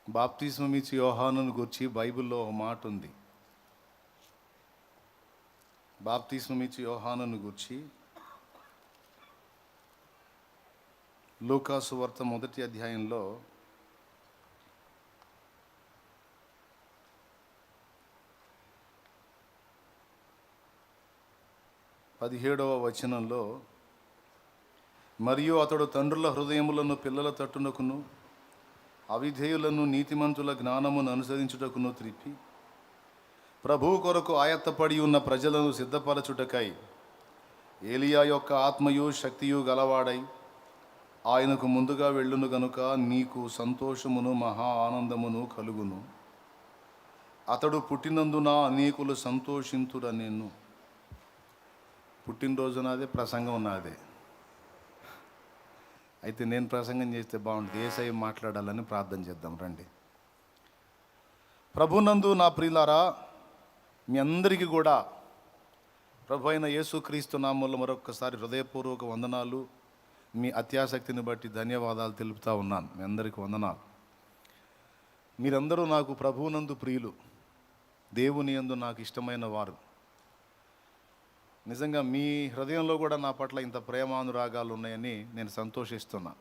బాప్తిస్మమిచ్చి యోహానును గురించి బైబిల్లో ఒక మాట ఉంది. బాప్తిస్మమిచ్చి యోహానును గురించి లూకాసు వార్త 1వ అధ్యాయంలో 17వ వచనంలో, మరియు అతడు తండ్రుల హృదయములను పిల్లల తట్టునకును అవిధేయులను నీతిమంతుల జ్ఞానమును అనుసరించుటకును త్రిప్పి ప్రభువు కొరకు ఆయత్తపడి ఉన్న ప్రజలను సిద్ధపరచుటకై ఏలియా యొక్క ఆత్మయు శక్తియు గలవాడై ఆయనకు ముందుగా వెళ్ళును గనుక నీకు సంతోషమును మహా ఆనందమును కలుగును. అతడు పుట్టినందున అనేకులు సంతోషింతురనెను. పుట్టినరోజు నాదే, ప్రసంగం నాదే. అయితే నేను ప్రసంగం చేస్తే బాగుంటుంది. యేసయ్య మాట్లాడాలని ప్రార్థన చేద్దాం రండి. ప్రభునందు నా ప్రియులారా, మీ అందరికీ కూడా ప్రభు అయిన యేసుక్రీస్తు నామములో మరొక్కసారి హృదయపూర్వక వందనాలు. మీ అత్యాసక్తిని బట్టి ధన్యవాదాలు తెలుపుతా ఉన్నాను. మీ అందరికీ వందనాలు. మీరందరూ నాకు ప్రభువునందు ప్రియులు, దేవుని యందు నాకు ఇష్టమైన వారు. నిజంగా మీ హృదయంలో కూడా నా పట్ల ఇంత ప్రేమానురాగాలు ఉన్నాయని నేను సంతోషిస్తున్నా.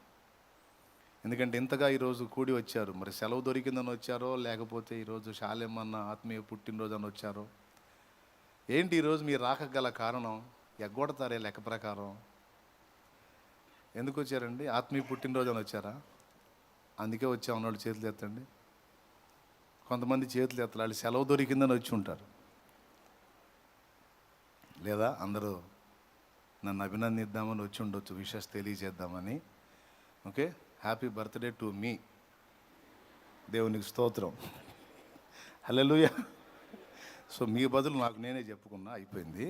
ఎందుకంటే ఇంతగా ఈరోజు కూడి వచ్చారు. మరి సెలవు దొరికిందని వచ్చారో, లేకపోతే ఈరోజు శాలేమన్న ఆత్మీయ పుట్టినరోజు అని వచ్చారో ఏంటి? ఈరోజు మీరు రాక గల కారణం ఎగ్గొడతారే లెక్క ప్రకారం. ఎందుకు వచ్చారండి? ఆత్మీయ పుట్టినరోజు అని వచ్చారా? అందుకే వచ్చామన్నాడు. చేతులు ఎత్తండి. కొంతమంది చేతులు ఎత్తాలి, వాళ్ళు సెలవు దొరికిందని వచ్చి ఉంటారు. లేదా అందరూ నన్ను అభినందిద్దామని వచ్చి ఉండొచ్చు, విషెస్ తెలియజేద్దామని. Okay, happy birthday to me. దేవునికి స్తోత్రం, హల్లెలూయా. సో మీ బదులు నాకు నేనే చెప్పుకున్నా, అయిపోయింది.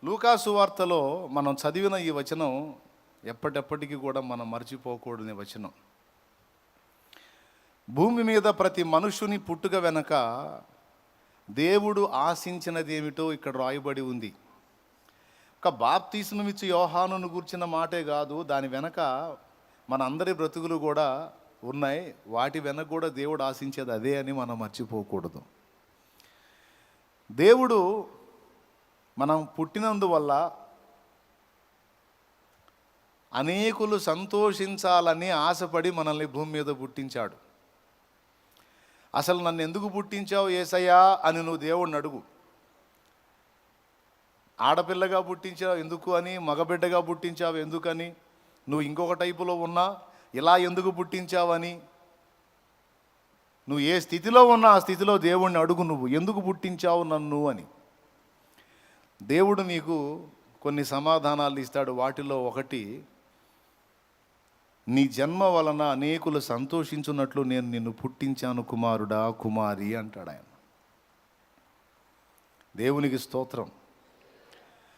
లూకాసు వార్తలో మనం చదివిన ఈ వచనం ఎప్పటికీ కూడా మనం మర్చిపోకూడని వచనం. భూమి మీద ప్రతి మనుషుని పుట్టుక వెనక దేవుడు ఆశించినది ఏమిటో ఇక్కడ రాయబడి ఉంది. ఒక బాప్తిస్మమిచ్చి యోహానును గూర్చిన మాటే కాదు, దాని వెనక మన అందరి బ్రతుకులు కూడా ఉన్నాయి. వాటి వెనక కూడా దేవుడు ఆశించేది అదే అని మనం మర్చిపోకూడదు. దేవుడు మనం పుట్టినందువల్ల అనేకులు సంతోషించాలని ఆశపడి మనల్ని భూమి మీద పుట్టించాడు. అసలు నన్ను ఎందుకు పుట్టించావు యేసయ్యా అని నువ్వు దేవుడిని అడుగు. ఆడపిల్లగా పుట్టించావు ఎందుకు అని, మగబిడ్డగా పుట్టించావు ఎందుకని, నువ్వు ఇంకొక టైపులో ఉన్నా ఇలా ఎందుకు పుట్టించావని, నువ్వు ఏ స్థితిలో ఉన్నా ఆ స్థితిలో దేవుడిని అడుగు, నువ్వు ఎందుకు పుట్టించావు నన్ను అని. దేవుడు నీకు కొన్ని సమాధానాలు ఇస్తాడు. వాటిలో ఒకటి, నీ జన్మ వలన అనేకులు సంతోషించున్నట్లు నేను నిన్ను పుట్టించాను కుమారుడా, కుమారి అంటాడు ఆయన. దేవునికి స్తోత్రం.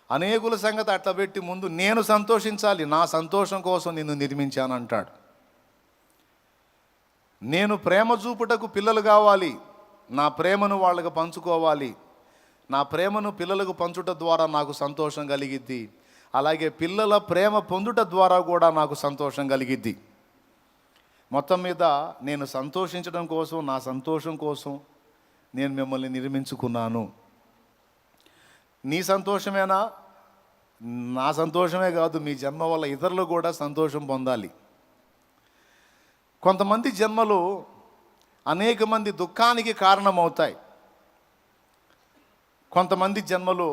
అనేకుల సంగతి అట్లా పెట్టి ముందు నేను సంతోషించాలి, నా సంతోషం కోసం నిన్ను నిర్మించాను అంటాడు. నేను ప్రేమ చూపుటకు పిల్లలు కావాలి, నా ప్రేమను వాళ్ళకు పంచుకోవాలి, నా ప్రేమను పిల్లలకు పంచుట ద్వారా నాకు సంతోషం కలిగిద్ది. అలాగే పిల్లల ప్రేమ పొందుట ద్వారా కూడా నాకు సంతోషం కలిగిద్ది. మొత్తం మీద నేను సంతోషించడం కోసం, నా సంతోషం కోసం నేను మిమ్మల్ని నిర్మించుకున్నాను. నీ సంతోషమేనా? నా సంతోషమే కాదు, మీ జన్మ వల్ల ఇతరులు కూడా సంతోషం పొందాలి. కొంతమంది జన్మలు అనేక మంది దుఃఖానికి కారణమవుతాయి. కొంతమంది జన్మలు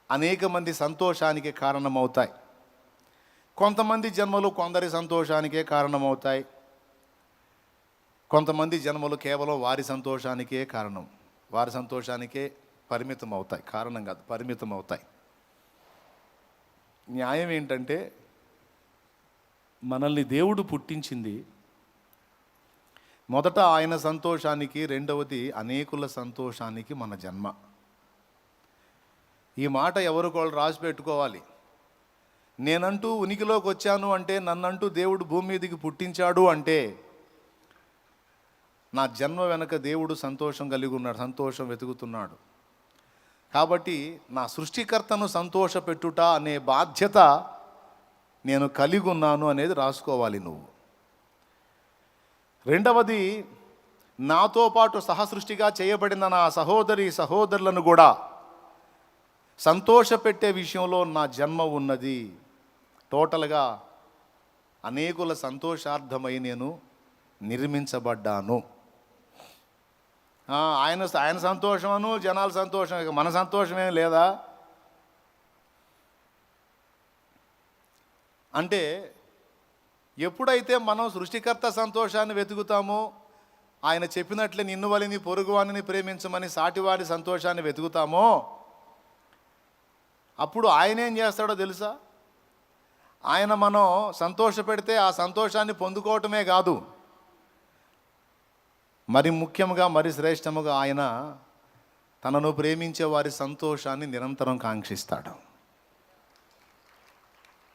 అనేక మంది సంతోషానికి కారణమవుతాయి. కొంతమంది జన్మలు కొందరి సంతోషానికే కారణమవుతాయి. కొంతమంది జన్మలు కేవలం వారి సంతోషానికే కారణం, వారి సంతోషానికే పరిమితం అవుతాయి. కారణం కాదు, పరిమితం అవుతాయి. న్యాయం ఏంటంటే, మనల్ని దేవుడు పుట్టించింది మొదట ఆయన సంతోషానికి, రెండవది అనేకుల సంతోషానికి మన జన్మ. ఈ మాట ఎవరికోళ్ళు రాసి పెట్టుకోవాలి. నేనంటూ ఉనికిలోకి వచ్చాను అంటే, నన్నంటూ దేవుడు భూమి మీదకి పుట్టించాడు అంటే, నా జన్మ వెనక దేవుడు సంతోషం కలిగి ఉన్నాడు, సంతోషం వెతుకుతున్నాడు. కాబట్టి నా సృష్టికర్తను సంతోషపెట్టుట అనే బాధ్యత నేను కలిగి ఉన్నాను అనేది రాసుకోవాలి నువ్వు. రెండవది, నాతో పాటు సహసృష్టిగా చేయబడిన నా సహోదరులను కూడా సంతోషపెట్టే విషయంలో నా జన్మ ఉన్నది. టోటల్గా అనేకుల సంతోషార్థమై నేను నిర్మించబడ్డాను. ఆయన సంతోషమను జనాల సంతోషం, మన సంతోషమేం లేదా అంటే, ఎప్పుడైతే మనం సృష్టికర్త సంతోషాన్ని వెతుకుతామో, ఆయన చెప్పినట్లే నిన్ను వలిని పొరుగువానిని ప్రేమించమని సాటివారి సంతోషాన్ని వెతుకుతామో, అప్పుడు ఆయన ఏం చేస్తాడో తెలుసా? ఆయన మనం సంతోషపెడితే ఆ సంతోషాన్ని పొందుకోవటమే కాదు, మరి ముఖ్యంగా మరి శ్రేష్టముగా ఆయన తనను ప్రేమించే వారి సంతోషాన్ని నిరంతరం కాంక్షిస్తాడు.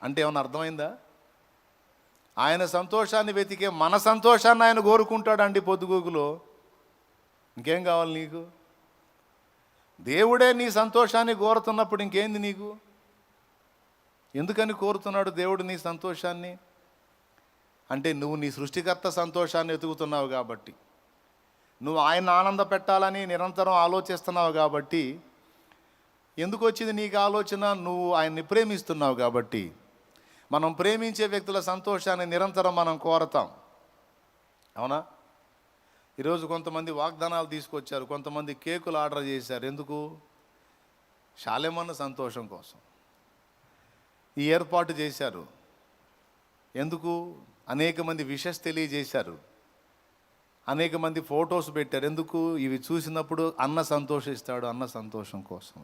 అంటే ఏమన్నా అర్థమైందా? ఆయన సంతోషాన్ని వెతికే మన సంతోషాన్ని ఆయన కోరుకుంటాడండి పొద్దుగూకులో. ఇంకేం కావాలి నీకు? దేవుడే నీ సంతోషాన్ని కోరుతున్నప్పుడు ఇంకేంది నీకు? ఎందుకని కోరుతున్నాడు దేవుడు నీ సంతోషాన్ని? అంటే నువ్వు నీ సృష్టికర్త సంతోషాన్ని వెతుకుతున్నావు కాబట్టి, నువ్వు ఆయన ఆనంద పెట్టాలని నిరంతరం ఆలోచిస్తున్నావు కాబట్టి. ఎందుకు వచ్చింది నీకు ఆలోచన? నువ్వు ఆయన్ని ప్రేమిస్తున్నావు కాబట్టి. మనం ప్రేమించే వ్యక్తుల సంతోషాన్ని నిరంతరం మనం కోరతాం, అవునా? ఈరోజు కొంతమంది వాగ్దానాలు తీసుకొచ్చారు, కొంతమంది కేకులు ఆర్డర్ చేశారు. ఎందుకు? శాలెమన్న సంతోషం కోసం ఈ ఏర్పాటు చేశారు. ఎందుకు? అనేక మంది విషెస్ తెలియజేశారు, అనేక మంది ఫొటోస్ పెట్టారు. ఎందుకు? ఇవి చూసినప్పుడు అన్న సంతోషిస్తాడు, అన్న సంతోషం కోసం.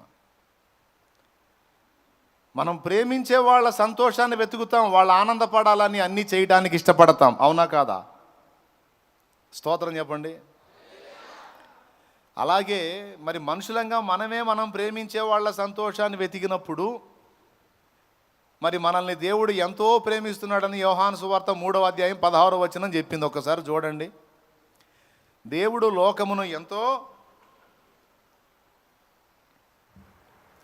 మనం ప్రేమించే వాళ్ళ సంతోషాన్ని వెతుకుతాం, వాళ్ళు ఆనందపడాలని అన్నీ చేయడానికి ఇష్టపడతాం, అవునా కాదా? స్తోత్రం చెప్పండి. అలాగే మరి మనుషులంగా మనం ప్రేమించే వాళ్ళ సంతోషాన్ని వెతికినప్పుడు మరి మనల్ని దేవుడు ఎంతో ప్రేమిస్తున్నాడని యోహాను సువార్త 3వ అధ్యాయం 16వ వచనం చెప్పింది. ఒకసారి చూడండి. దేవుడు లోకమును ఎంతో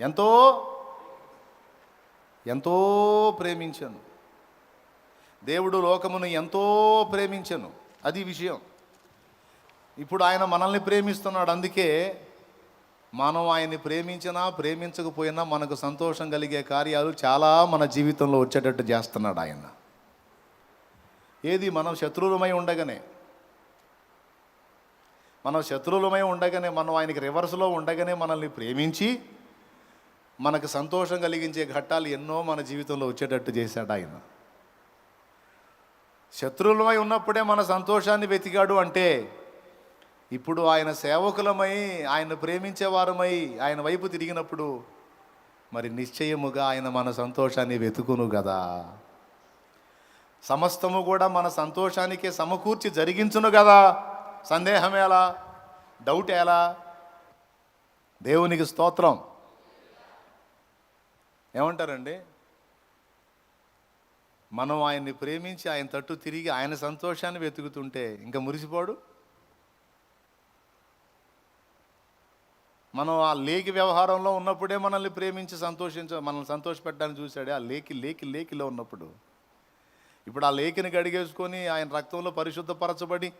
ఎంతో ఎంతో ప్రేమించను. దేవుడు లోకమును ఎంతో ప్రేమించను, అది విషయం. ఇప్పుడు ఆయన మనల్ని ప్రేమిస్తున్నాడు. అందుకే మనం ఆయన్ని ప్రేమించినా ప్రేమించకపోయినా మనకు సంతోషం కలిగే కార్యాలు చాలా మన జీవితంలో వచ్చేటట్టు చేస్తున్నాడు ఆయన. ఏది? మనం శత్రువులమై ఉండగానే మనం ఆయనకి రివర్స్లో ఉండగానే మనల్ని ప్రేమించి మనకు సంతోషం కలిగించే ఘట్టాలు ఎన్నో మన జీవితంలో వచ్చేటట్టు చేశాడు ఆయన. శత్రువులమై ఉన్నప్పుడే మన సంతోషాన్ని వెతికాడు అంటే, ఇప్పుడు ఆయన సేవకులమై ఆయన ప్రేమించేవారమై ఆయన వైపు తిరిగినప్పుడు మరి నిశ్చయముగా ఆయన మన సంతోషాన్ని వెతుకును కదా. సమస్తము కూడా మన సంతోషానికే సమకూర్చి జరిగించును కదా. సందేహం ఎలా? డౌట్ ఎలా? దేవునికి స్తోత్రం. ఏమంటారండి? మనం ఆయన్ని ప్రేమించి ఆయన తట్టు తిరిగి ఆయన సంతోషాన్ని వెతుకుతుంటే ఇంకా మురిసిపోడు? మనం ఆ లేకి వ్యవహారంలో ఉన్నప్పుడే మనల్ని ప్రేమించి మనల్ని సంతోషపెట్టడానికి చూశాడే. ఆ లేకిలో ఉన్నప్పుడు ఇప్పుడు ఆ లేకిని గడిగేసుకొని ఆయన రక్తంలో పరిశుద్ధపరచబడి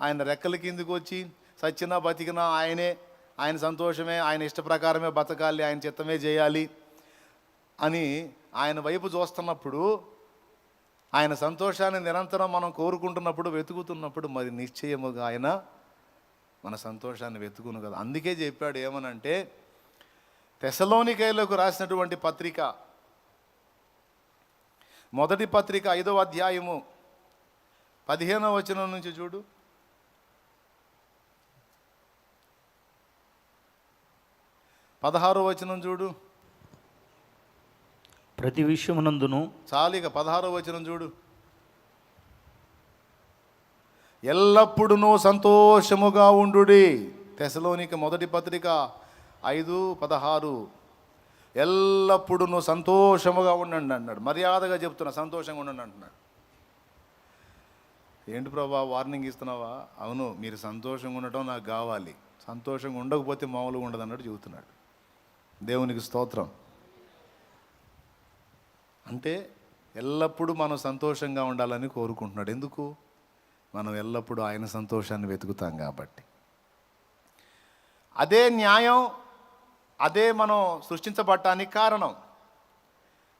ఆయన రెక్కల కిందికి వచ్చి సచ్చినా బతికినా ఆయన సంతోషమే, ఆయన ఇష్ట ప్రకారమే బతకాలి, ఆయన చిత్తమే చేయాలి అని ఆయన వైపు చూస్తున్నప్పుడు, ఆయన సంతోషాన్ని నిరంతరం మనం కోరుకుంటున్నప్పుడు, వెతుకుతున్నప్పుడు మరి నిశ్చయముగా ఆయన మన సంతోషాన్ని వెతుకును కదా. అందుకే చెప్పాడు ఏమనంటే, తెస్సలోనికైలకు రాసినటువంటి పత్రిక, మొదటి పత్రిక 5వ అధ్యాయము 15వ వచనం నుంచి చూడు. 16వ వచనం చూడు. ప్రతి విషయమునందును చాలిక 16వ వచనం చూడు. ఎల్లప్పుడూ సంతోషముగా ఉండుడి. తెస్సలోనిక మొదటి పత్రిక 5:16. ఎల్లప్పుడూ సంతోషముగా ఉండండి అన్నాడు. మర్యాదగా చెప్తున్నా, సంతోషంగా ఉండండి అంటున్నాడు. ఏంటి ప్రభా వార్నింగ్ ఇస్తున్నావా? అవును, మీరు సంతోషంగా ఉండటం నాకు కావాలి, సంతోషంగా ఉండకపోతే మామూలుగా ఉండదు అన్నట్టు చెబుతున్నాడు. దేవునికి స్తోత్రం. అంటే ఎల్లప్పుడూ మనం సంతోషంగా ఉండాలని కోరుకుంటున్నాడు. ఎందుకు? మనం ఎల్లప్పుడూ ఆయన సంతోషాన్ని వెతుకుతాం కాబట్టి. అదే న్యాయం, అదే మనం సృష్టించబడటానికి కారణం.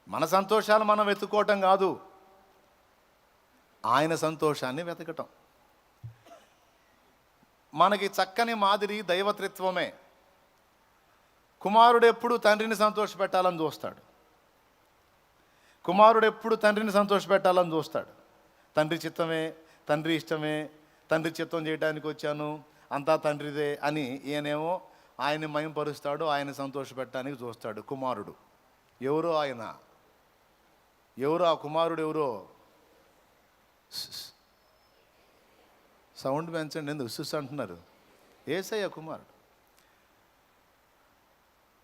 మన సంతోషాలు మనం వెతుక్కోవటం కాదు, ఆయన సంతోషాన్ని వెతకటం. మనకి చక్కని మాదిరి దైవత్రిత్వమే. కుమారుడు ఎప్పుడు తండ్రిని సంతోషపెట్టాలని చూస్తాడు. కుమారుడు ఎప్పుడు తండ్రిని సంతోషపెట్టాలని చూస్తాడు. తండ్రి చిత్తమే, తండ్రి ఇష్టమే, తండ్రి చిత్తం చేయడానికి వచ్చాను, అంతా తండ్రిదే అని ఈయనేమో ఆయన్ని మయంపరుస్తాడు, ఆయన సంతోషపెట్టడానికి చూస్తాడు. కుమారుడు ఎవరో ఆయన, ఎవరో ఆ కుమారుడు ఎవరో. సౌండ్ పెంచండి, ఎందుకు ఉస్సు అంటున్నారు? యేసయ్య కుమారుడు.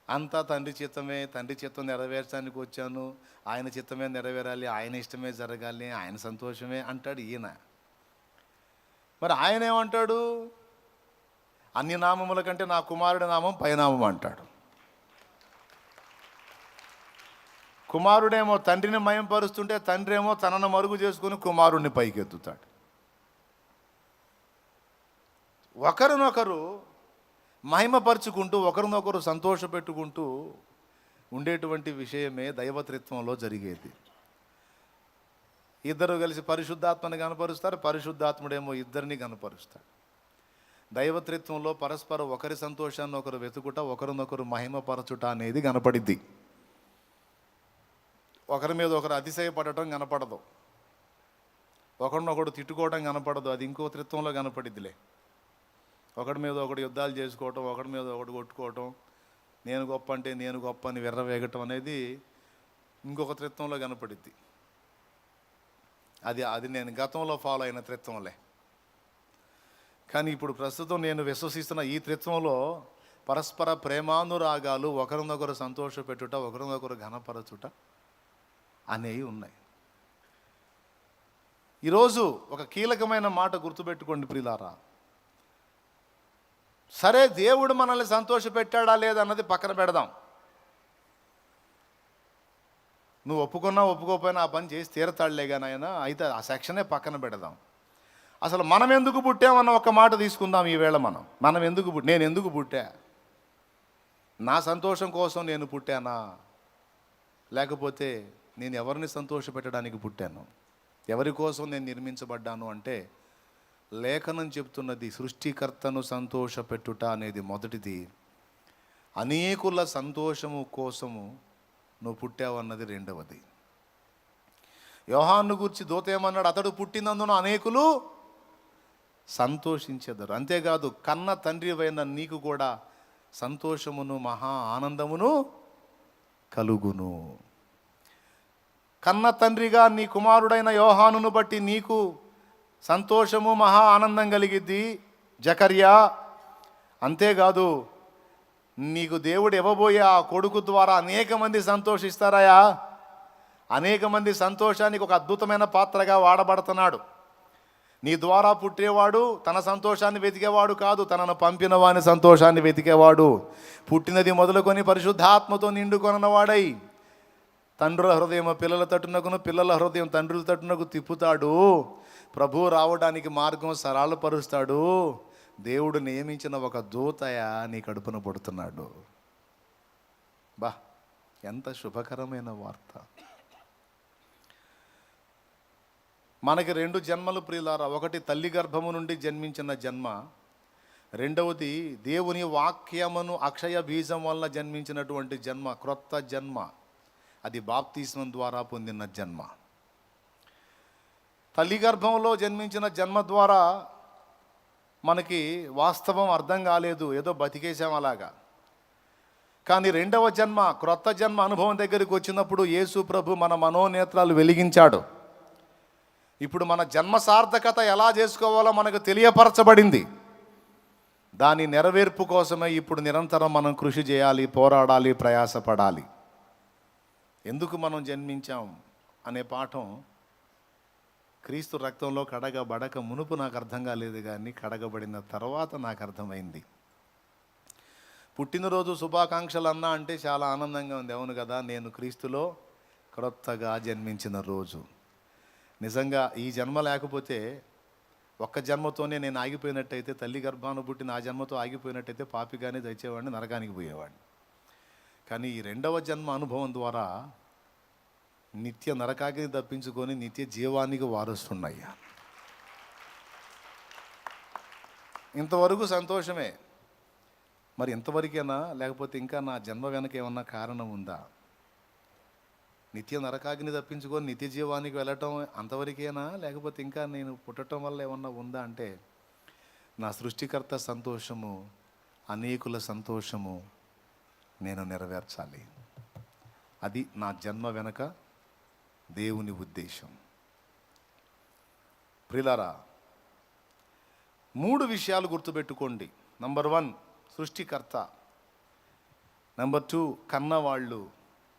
అంతా తండ్రి చిత్తమే, తండ్రి చిత్తం నెరవేర్చడానికి వచ్చాను, ఆయన చిత్తమే నెరవేరాలి, ఆయన ఇష్టమే జరగాలి, ఆయన సంతోషమే అంటాడు ఈయన. మరి ఆయన ఏమంటాడు? అన్ని నామముల కంటే నా కుమారుడి నామం పైనామం అంటాడు. కుమారుడేమో తండ్రిని మయంపరుస్తుంటే తండ్రి ఏమో తనను మరుగు చేసుకుని కుమారుడిని పైకెత్తుతాడు. ఒకరినొకరు మహిమపరుచుకుంటూ ఒకరినొకరు సంతోషపెట్టుకుంటూ ఉండేటువంటి విషయమే దైవత్రిత్వంలో జరిగేది. ఇద్దరు కలిసి పరిశుద్ధాత్మని కనపరుస్తారు, పరిశుద్ధాత్ముడేమో ఇద్దరిని కనపరుస్తాడు. దైవత్రిత్వంలో పరస్పరం ఒకరి సంతోషాన్ని ఒకరు వెతుకుట, ఒకరినొకరు మహిమపరచుట అనేది కనపడిద్ది. ఒకరి మీద ఒకరు అతిశయపడటం కనపడదు, ఒకరినొకడు తిట్టుకోవడం కనపడదు, అది ఇంకో త్రిత్వంలో కనపడిద్దిలే. ఒకడి మీద ఒకటి యుద్ధాలు చేసుకోవటం, ఒకడి మీద ఒకటి కొట్టుకోవటం, నేను గొప్ప అంటే నేను గొప్ప అని విర్రవేగటం అనేది ఇంకొక త్రిత్వంలో కనపడిద్ది. అది నేను గతంలో ఫాలో అయిన త్రిత్వంలే. కానీ ఇప్పుడు ప్రస్తుతం నేను విశ్వసిస్తున్న ఈ త్రిత్వంలో పరస్పర ప్రేమానురాగాలు, ఒకరినొకరు సంతోషపెట్టుట, ఒకరినొకరు ఘనపరచుట అనేవి ఉన్నాయి. ఈరోజు ఒక కీలకమైన మాట గుర్తుపెట్టుకోండి ప్రియులారా. సరే, దేవుడు మనల్ని సంతోషపెట్టాడా లేదన్నది పక్కన పెడదాం. నువ్వు ఒప్పుకున్నా ఒప్పుకోకపోయినా ఆ పని చేసి తీరతాడులే కానీ ఆయన, అయితే ఆ సెక్షనే పక్కన పెడదాం. అసలు మనం ఎందుకు పుట్టామన్న ఒక మాట తీసుకుందాం ఈవేళ. మనం ఎందుకు నేను ఎందుకు పుట్టా? నా సంతోషం కోసం నేను పుట్టానా, లేకపోతే నేను ఎవరిని సంతోషపెట్టడానికి పుట్టాను? ఎవరి కోసం నేను నిర్మించబడ్డాను అంటే లేఖనం చెప్తున్నది సృష్టికర్తను సంతోషపెట్టుట అనేది మొదటిది, అనేకుల సంతోషము కోసము నువ్వు పుట్టావన్నది రెండవది. యోహాను గురించి దూత ఏమన్నాడు? అతడు పుట్టినందున అనేకులు సంతోషించెదరు. అంతేకాదు, కన్న తండ్రివైన నీకు కూడా సంతోషమును మహా ఆనందమును కలుగును. కన్న తండ్రిగా నీ కుమారుడైన యోహానును బట్టి నీకు సంతోషము మహా ఆనందం కలిగిద్ది జకర్యా. అంతేకాదు, నీకు దేవుడు ఇవ్వబోయే ఆ కొడుకు ద్వారా అనేక మంది సంతోషిస్తారయా. అనేక మంది సంతోషానికి ఒక అద్భుతమైన పాత్రగా వాడబడుతున్నాడు. నీ ద్వారా పుట్టేవాడు తన సంతోషాన్ని వెతికేవాడు కాదు, తనను పంపిన వాని సంతోషాన్ని వెతికేవాడు. పుట్టినది మొదలుకొని పరిశుద్ధాత్మతో నిండుకొనవాడై తండ్రుల హృదయం పిల్లల తట్టునకును, పిల్లల హృదయం తండ్రుల తట్టునకు తిప్పుతాడు. ప్రభు రావడానికి మార్గం సరళపరుస్తాడు. దేవుడు నియమించిన ఒక దూతయ నీ కడుపున పడుతున్నాడు. బా, ఎంత శుభకరమైన వార్త! మనకి 2 జన్మలు ప్రియులారా. ఒకటి తల్లి గర్భము నుండి జన్మించిన జన్మ, రెండవది దేవుని వాక్యమును అక్షయ బీజం వల్ల జన్మించినటువంటి జన్మ, క్రొత్త జన్మ. అది బాప్తిస్మం ద్వారా పొందిన జన్మ. తల్లి గర్భంలో జన్మించిన జన్మ ద్వారా మనకి వాస్తవం అర్థం కాలేదు, ఏదో బతికేసాం అలాగా. కానీ రెండవ జన్మ, క్రొత్త జన్మ అనుభవం దగ్గరికి వచ్చినప్పుడు యేసు ప్రభు మన మనోనేత్రాలు వెలిగించాడు. ఇప్పుడు మన జన్మ సార్థకత ఎలా చేసుకోవాలో మనకు తెలియపరచబడింది. దాని నెరవేర్పు కోసమే ఇప్పుడు నిరంతరం మనం కృషి చేయాలి, పోరాడాలి, ప్రయాసపడాలి. ఎందుకు మనం జన్మించాం అనే పాఠం క్రీస్తు రక్తంలో కడగబడక మునుపు నాకు అర్థం కాలేదు, కానీ కడగబడిన తర్వాత నాకు అర్థమైంది. పుట్టినరోజు శుభాకాంక్షలు అన్నా అంటే చాలా ఆనందంగా ఉంది. అవును కదా, నేను క్రీస్తులో క్రొత్తగా జన్మించిన రోజు. నిజంగా ఈ జన్మ లేకపోతే, ఒక్క జన్మతోనే నేను ఆగిపోయినట్టయితే, తల్లి గర్భాన పుట్టిన ఆ జన్మతో ఆగిపోయినట్టయితే పాపిగానే తెచ్చేవాడిని, నరకానికి పోయేవాడిని. కానీ ఈ రెండవ జన్మ అనుభవం ద్వారా నిత్య నరకాగ్ని తప్పించుకొని నిత్య జీవానికి వారసున్నయ్యా. ఇంతవరకు సంతోషమే. మరి ఇంతవరకేనా, లేకపోతే ఇంకా నా జన్మ వెనక ఏమన్నా కారణం ఉందా? నిత్య నరకాగ్ని తప్పించుకొని నిత్య జీవానికి వెళ్ళటం అంతవరకేనా, లేకపోతే ఇంకా నేను పుట్టడం వల్ల ఏమన్నా ఉందా అంటే, నా సృష్టికర్త సంతోషము, అనేకుల సంతోషము నేను నెరవేర్చాలి. అది నా జన్మ వెనక దేవుని ఉద్దేశం. ప్రియులారా, 3 విషయాలు గుర్తుపెట్టుకోండి. నంబర్ 1 సృష్టికర్త, నంబర్ 2 కన్నవాళ్ళు,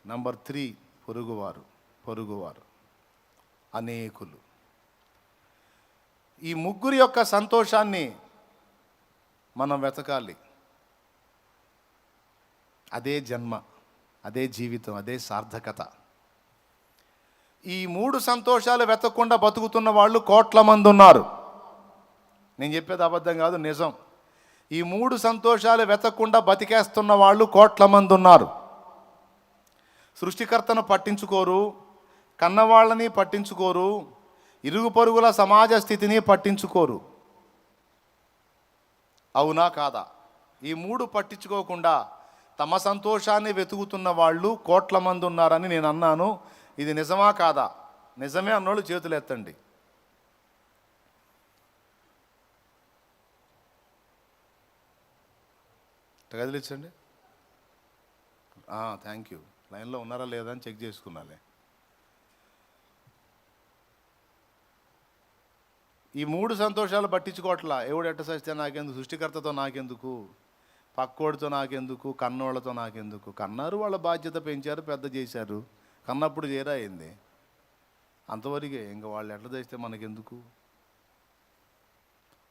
నంబర్ 3 పొరుగువారు అనేకులు. ఈ ముగ్గురి యొక్క సంతోషాన్ని మనం వెతకాలి. అదే జన్మ, అదే జీవితం, అదే సార్థకత. ఈ 3 సంతోషాలు వెతకకుండా బతుకుతున్న వాళ్ళు కోట్ల మంది ఉన్నారు. నేను చెప్పేది అబద్ధం కాదు, నిజం. ఈ 3 సంతోషాలు వెతకకుండా బతికేస్తున్న వాళ్ళు కోట్ల మంది ఉన్నారు. సృష్టికర్తను పట్టించుకోరు, కన్నవాళ్ళని పట్టించుకోరు, ఇరుగు పొరుగుల సమాజ స్థితిని పట్టించుకోరు. అవునా కాదా? ఈ 3 పట్టించుకోకుండా తమ సంతోషాన్ని వెతుకుతున్న వాళ్ళు కోట్ల మంది ఉన్నారని నేను అన్నాను. ఇది నిజమా కాదా? నిజమే అన్నోళ్ళు చేతులు ఎత్తండి. కదిలించండి. Thank you. లైన్లో ఉన్నారా లేదా అని చెక్ చేసుకున్నాలే. ఈ 3 సంతోషాలు పట్టించుకోవట్లా. ఎవడు ఎట్ట సస్తే నాకెందుకు, సృష్టికర్తతో నాకెందుకు, పక్కోడితో నాకెందుకు, కన్నోళ్ళతో నాకెందుకు. కన్నారు, వాళ్ళ బాధ్యత పెంచారు, పెద్ద చేశారు. కన్నప్పుడు చేరా అయింది అంతవరకే. ఇంకా వాళ్ళు ఎట్లా చేస్తే మనకెందుకు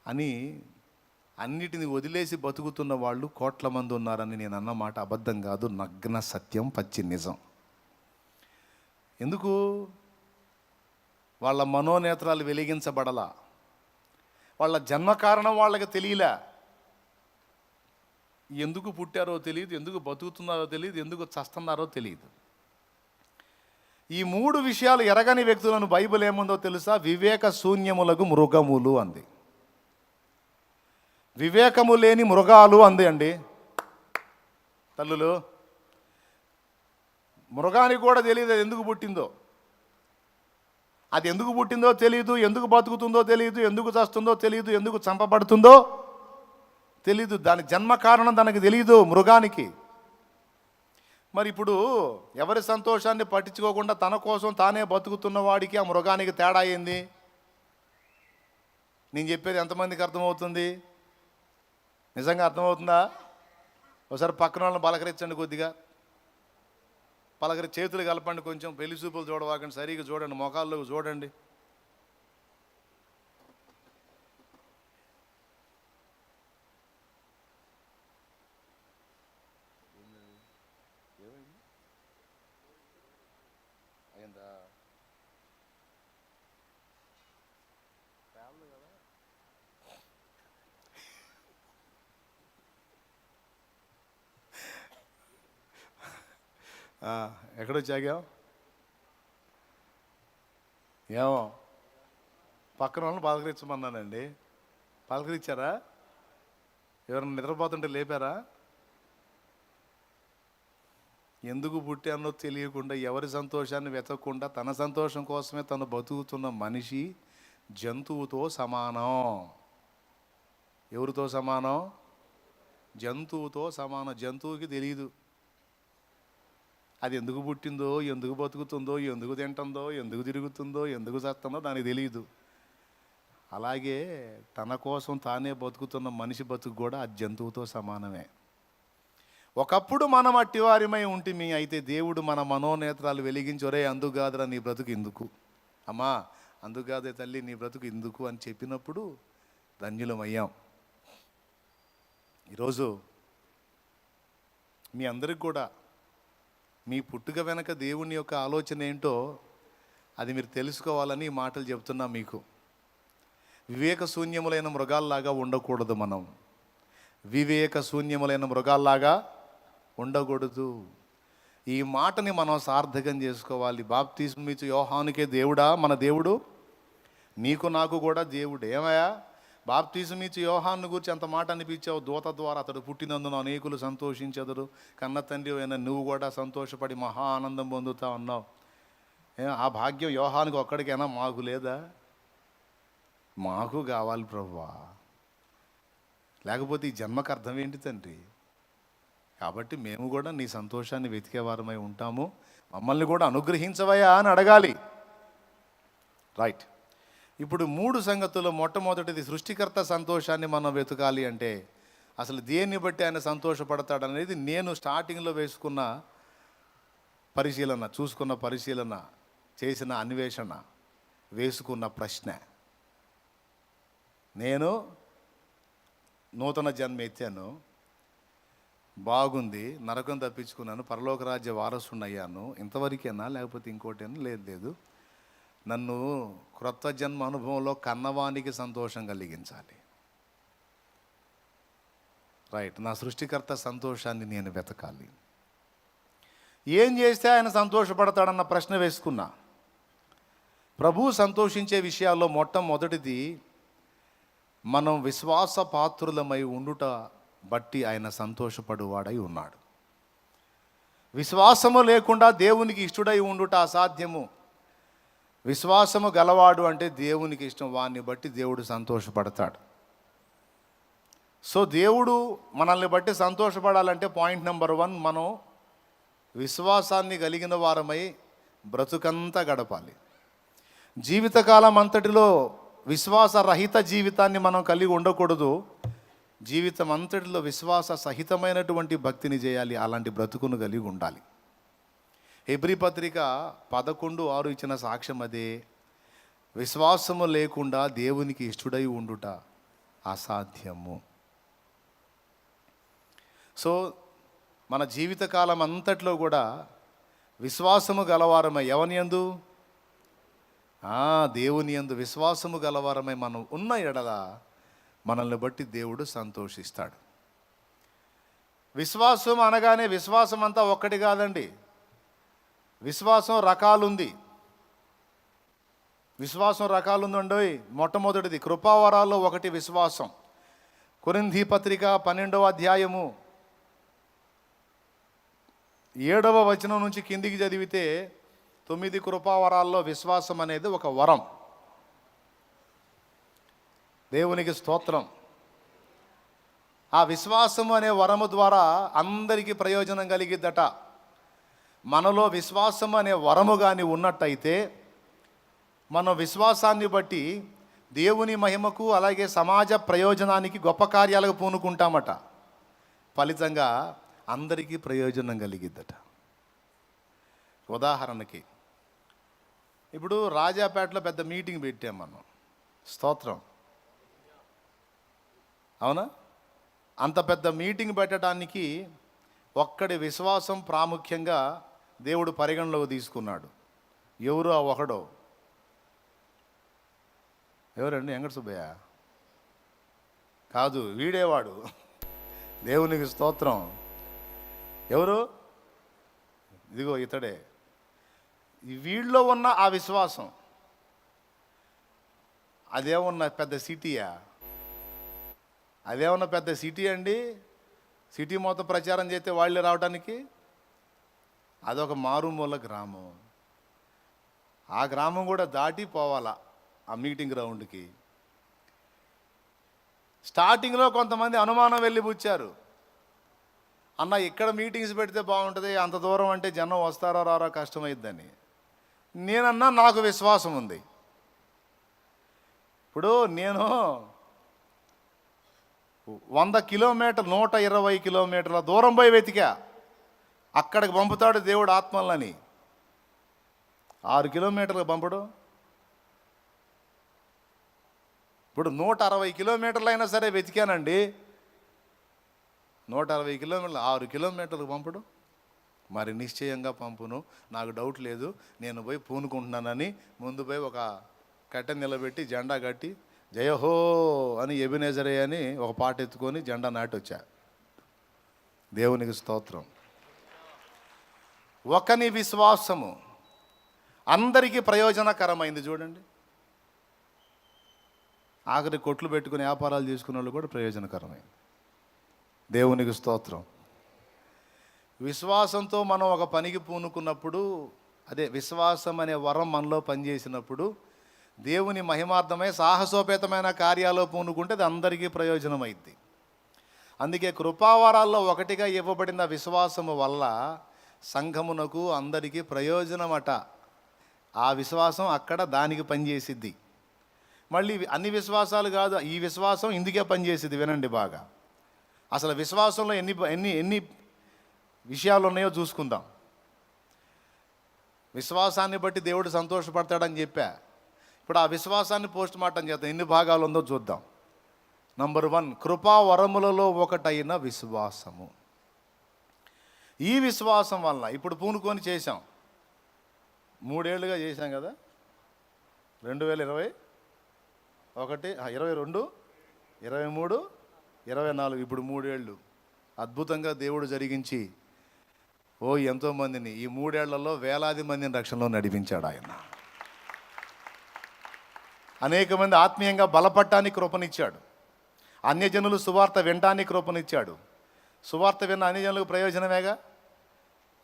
అని అన్నిటిని వదిలేసి బతుకుతున్న వాళ్ళు కోట్ల మంది ఉన్నారని నేను అన్నమాట అబద్ధం కాదు, నగ్న సత్యం, పచ్చి నిజం. ఎందుకు? వాళ్ళ మనోనేత్రాలు వెలిగించబడలా. వాళ్ళ జన్మ కారణం వాళ్ళకి తెలియలే. ఎందుకు పుట్టారో తెలియదు, ఎందుకు బతుకుతున్నారో తెలియదు, ఎందుకు చస్తున్నారో తెలియదు. ఈ 3 విషయాలు ఎరగని వ్యక్తులను బైబిల్ ఏముందో తెలుసా? వివేక శూన్యములకు మృగములు అంది. వివేకము లేని మృగాలు అంది అండి. తల్లులు, మృగానికి కూడా తెలియదు అది ఎందుకు పుట్టిందో. అది ఎందుకు పుట్టిందో తెలియదు, ఎందుకు బతుకుతుందో తెలియదు, ఎందుకు చస్తుందో తెలియదు, ఎందుకు చంపబడుతుందో తెలీదు. దాని జన్మ కారణం దానికి తెలియదు మృగానికి. మరి ఇప్పుడు ఎవరి సంతోషాన్ని పట్టించుకోకుండా తన కోసం తానే బతుకుతున్న వాడికి ఆ మృగానికి తేడా అయింది. నేను చెప్పేది ఎంతమందికి అర్థమవుతుంది? నిజంగా అర్థమవుతుందా? ఒకసారి పక్కన వాళ్ళని పలకరించండి, కొద్దిగా చేతులు కలపండి, కొంచెం పెళ్లి చూపులు చూడవాకండి, సరిగ్గా చూడండి, మొఖాల్లోకి చూడండి. అయిందా? ఎక్కడొచ్చాగాం? ఏమో పక్కన వాళ్ళని పలకరించమన్నానండి. పలకరించారా? ఎవరైనా నిద్రపోతుంటే లేపారా? ఎందుకు పుట్టానో తెలియకుండా, ఎవరి సంతోషాన్ని వెతకకుండా తన సంతోషం కోసమే తను బతుకుతున్న మనిషి జంతువుతో సమానం. ఎవరితో సమానం? జంతువుతో సమానం. జంతువుకి తెలియదు అది ఎందుకు పుట్టిందో, ఎందుకు బతుకుతుందో, ఎందుకు తింటుందో, ఎందుకు తిరుగుతుందో, ఎందుకు చస్తుందో దానికి తెలియదు. అలాగే తన కోసం తానే బతుకుతున్న మనిషి బతుకు కూడా ఆ జంతువుతో సమానమే. ఒకప్పుడు మనం అట్టివారిమై ఉంటిమి, అయితే దేవుడు మన మనోనేత్రాలు వెలిగించి, ఒరే అందుకు కాదురా నీ బ్రతుకు ఇందుకు, అమ్మా అందుకు కాదే తల్లి నీ బ్రతుకు ఇందుకు అని చెప్పినప్పుడు ధన్యులమయ్యాం. ఈరోజు మీ అందరికి కూడా మీ పుట్టుక వెనక దేవుని యొక్క ఆలోచన ఏంటో అది మీరు తెలుసుకోవాలని ఈ మాటలు చెప్తున్నా మీకు. వివేక శూన్యములైన మృగాల్లాగా ఉండకూడదు మనం. వివేక శూన్యములైన మృగాల్లాగా ఉండకూడదు. ఈ మాటని మనం సార్థకం చేసుకోవాలి. బాప్తిస్మం ఇచ్చు యోహానుకే దేవుడా మన దేవుడు, నీకు నాకు కూడా దేవుడు. ఏమయ్యా బాప్తిస్మం ఇచ్చు యోహాను గురించి అంత మాట అనిపించావు, దూత ద్వారా అతడు పుట్టినందున అనేకులు సంతోషించెదరు, కన్న తండ్రి అయినా నువ్వు కూడా సంతోషపడి మహా ఆనందం పొందుతా ఉన్నావు. ఆ భాగ్యం యోహానుకు ఒక్కడికైనా మాకు లేదా? మాకు కావాలి ప్రభువా, లేకపోతే ఈ జన్మకు అర్థం ఏంటి తండ్రి? కాబట్టి మేము కూడా నీ సంతోషాన్ని వెతికేవారమై ఉంటాము, మమ్మల్ని కూడా అనుగ్రహించవయ్యా అని అడగాలి. రైట్. ఇప్పుడు 3 సంగతులు. మొట్టమొదటిది, సృష్టికర్త సంతోషాన్ని మనం వెతకాలి అంటే అసలు దేన్ని బట్టి ఆయన సంతోషపడతాడనేది నేను స్టార్టింగ్లో వేసుకున్న పరిశీలన, చూసుకున్న పరిశీలన, చేసిన అన్వేషణ, వేసుకున్న ప్రశ్న. నేను నూతన జన్మ ఎత్తాను, బాగుంది, నరకం తప్పించుకున్నాను, పరలోక రాజ్య వారసుని అయ్యాను, ఇంతవరకేనా లేకపోతే ఇంకోటేనా? లేదు. నన్ను క్రొత్త జన్మ అనుభవంలో కన్నవానికి సంతోషం కలిగించాలి. రైట్. నా సృష్టికర్త సంతోషాన్ని నేను వెతకాలి. ఏం చేస్తే ఆయన సంతోషపడతాడన్న ప్రశ్న వేసుకున్నా. ప్రభు సంతోషించే విషయాల్లో మొట్టమొదటిది, మనం విశ్వాస పాత్రులమై ఉండుట బట్టి ఆయన సంతోషపడువాడై ఉన్నాడు. విశ్వాసము లేకుండా దేవునికి ఇష్టడై ఉండుట అసాధ్యము. విశ్వాసము గలవాడు అంటే దేవునికి ఇష్టం, వాడిని బట్టి దేవుడు సంతోషపడతాడు. సో దేవుడు మనల్ని బట్టి సంతోషపడాలంటే పాయింట్ నెంబర్ 1, మనం విశ్వాసాన్ని కలిగిన వారమై బ్రతుకంతా గడపాలి. జీవితకాలం అంతటిలో విశ్వాసరహిత జీవితాన్ని మనం కలిగి ఉండకూడదు. జీవితం అంతటిలో విశ్వాస సహితమైనటువంటి భక్తిని చేయాలి. అలాంటి బ్రతుకును కలిగి ఉండాలి. హెబ్రీ పత్రిక 11:6 ఇచ్చిన సాక్ష్యం అదే. విశ్వాసము లేకుండా దేవునికి ఇష్టడై ఉండుట అసాధ్యము. సో మన జీవితకాలం అంతట్లో కూడా విశ్వాసము గలవారమై, ఎవని యందు? దేవుని యందు విశ్వాసము గలవారమై మనం ఉన్న ఎడల మనల్ని బట్టి దేవుడు సంతోషిస్తాడు. విశ్వాసం అనగానే విశ్వాసం అంతా ఒక్కటి కాదండి. విశ్వాసం రకాలుంది. విశ్వాసం రకాలుందండి. మొట్టమొదటిది కృపావరాల్లో ఒకటి విశ్వాసం. కొరింథీ పత్రిక 12వ అధ్యాయము 7వ వచనం నుంచి కిందికి చదివితే 9 కృపావరాల్లో విశ్వాసం అనేది ఒక వరం. దేవునికి స్తోత్రం. ఆ విశ్వాసము అనే వరము ద్వారా అందరికీ ప్రయోజనం కలిగిద్దట. మనలో విశ్వాసం అనే వరము కానీ ఉన్నట్టయితే మన విశ్వాసాన్ని బట్టి దేవుని మహిమకు అలాగే సమాజ ప్రయోజనానికి గొప్ప కార్యాలకు పూనుకుంటామట. ఫలితంగా అందరికీ ప్రయోజనం కలిగిద్దట. ఉదాహరణకి ఇప్పుడు రాజాపేటలో పెద్ద మీటింగ్ పెట్టాం మనం. స్తోత్రం. అవునా? అంత పెద్ద మీటింగ్ పెట్టడానికి ఒక్కడి విశ్వాసం ప్రాముఖ్యంగా దేవుడు పరిగణలోకి తీసుకున్నాడు. ఎవరు ఆ ఒకడో? ఎవరండి? వెంకట సుబ్బయ్య కాదు, వీడేవాడు. దేవునికి స్తోత్రం. ఎవరు? ఇదిగో ఇతడే. వీళ్ళలో ఉన్న ఆ విశ్వాసం అదేమన్నా పెద్ద సిటీయా? అదేమన్నా పెద్ద సిటీ అండి? సిటీ మొత్తం ప్రచారం చేస్తే వాళ్ళే రావడానికి? అదొక మారుమూల గ్రామం. ఆ గ్రామం కూడా దాటి పోవాలా ఆ మీటింగ్ గ్రౌండ్కి. స్టార్టింగ్లో కొంతమంది అనుమానం వెళ్ళిపుచ్చారు. అన్న ఇక్కడ మీటింగ్స్ పెడితే బాగుంటుంది, అంత దూరం అంటే జనం వస్తారో రారో కష్టమైద్దని. నేనన్నా నాకు విశ్వాసం ఉంది. ఇప్పుడు నేను 100 కిలోమీటర్లు 120 కిలోమీటర్ల దూరం పోయి వెతికా. అక్కడికి పంపుతాడు దేవుడు ఆత్మలని. 6 కిలోమీటర్లు పంపడు. ఇప్పుడు 160 కిలోమీటర్లు అయినా సరే వెతికానండి. 160 కిలోమీటర్లు 6 కిలోమీటర్లకు పంపడు. మరి నిశ్చయంగా పంపును, నాకు డౌట్ లేదు, నేను పోయి పూనుకుంటున్నానని ముందు పోయి ఒక కట్టె నిలబెట్టి జెండా కట్టి జయహో అని ఎబినేజరే అని ఒక పాట ఎత్తుకొని జెండా నాటొచ్చా. దేవునికి స్తోత్రం. ఒకని విశ్వాసము అందరికీ ప్రయోజనకరమైంది. చూడండి, ఆఖరి కొట్లు పెట్టుకుని వ్యాపారాలు చేసుకునే వాళ్ళు కూడా ప్రయోజనకరమైంది. దేవునికి స్తోత్రం. విశ్వాసంతో మనం ఒక పనికి పూనుకున్నప్పుడు, అదే విశ్వాసం అనే వరం మనలో పనిచేసినప్పుడు దేవుని మహిమార్థమై సాహసోపేతమైన కార్యాల్లో పూనుకుంటే అది అందరికీ ప్రయోజనమైంది. అందుకే కృపావరాల్లో ఒకటిగా ఇవ్వబడిన విశ్వాసము వల్ల సంఘమునకు అందరికీ ప్రయోజనమట. ఆ విశ్వాసం అక్కడ దానికి పనిచేసిద్ది. మళ్ళీ అన్ని విశ్వాసాలు కాదు, ఈ విశ్వాసం ఇందుకే పనిచేసిద్ది. వినండి బాగా, అసలు విశ్వాసంలో ఎన్ని ఎన్ని ఎన్ని విషయాలు ఉన్నాయో చూసుకుందాం. విశ్వాసాన్ని బట్టి దేవుడు సంతోషపడతాడని చెప్పా. ఇప్పుడు ఆ విశ్వాసాన్ని పోస్ట్ మార్టం చేద్దాం, ఎన్ని భాగాలు ఉందో చూద్దాం. నంబర్ 1, కృపా వరములలో ఒకటైన విశ్వాసము. ఈ విశ్వాసం వల్ల ఇప్పుడు పూనుకొని చేశాం, 3 ఏళ్ళుగా చేశాం కదా, 2021, 22, 23, 24, ఇప్పుడు 3 ఏళ్ళు అద్భుతంగా దేవుడు జరిగించి ఎంతోమందిని ఈ 3 ఏళ్లలో వేలాది మందిని రక్షణలో నడిపించాడు ఆయన. అనేక మంది ఆత్మీయంగా బలపడటానికి కృపనిచ్చాడు. అన్యజనులు సువార్త వినడానికి కృపనిచ్చాడు. సువార్త విన్న అన్యజనులకు ప్రయోజనమేగా.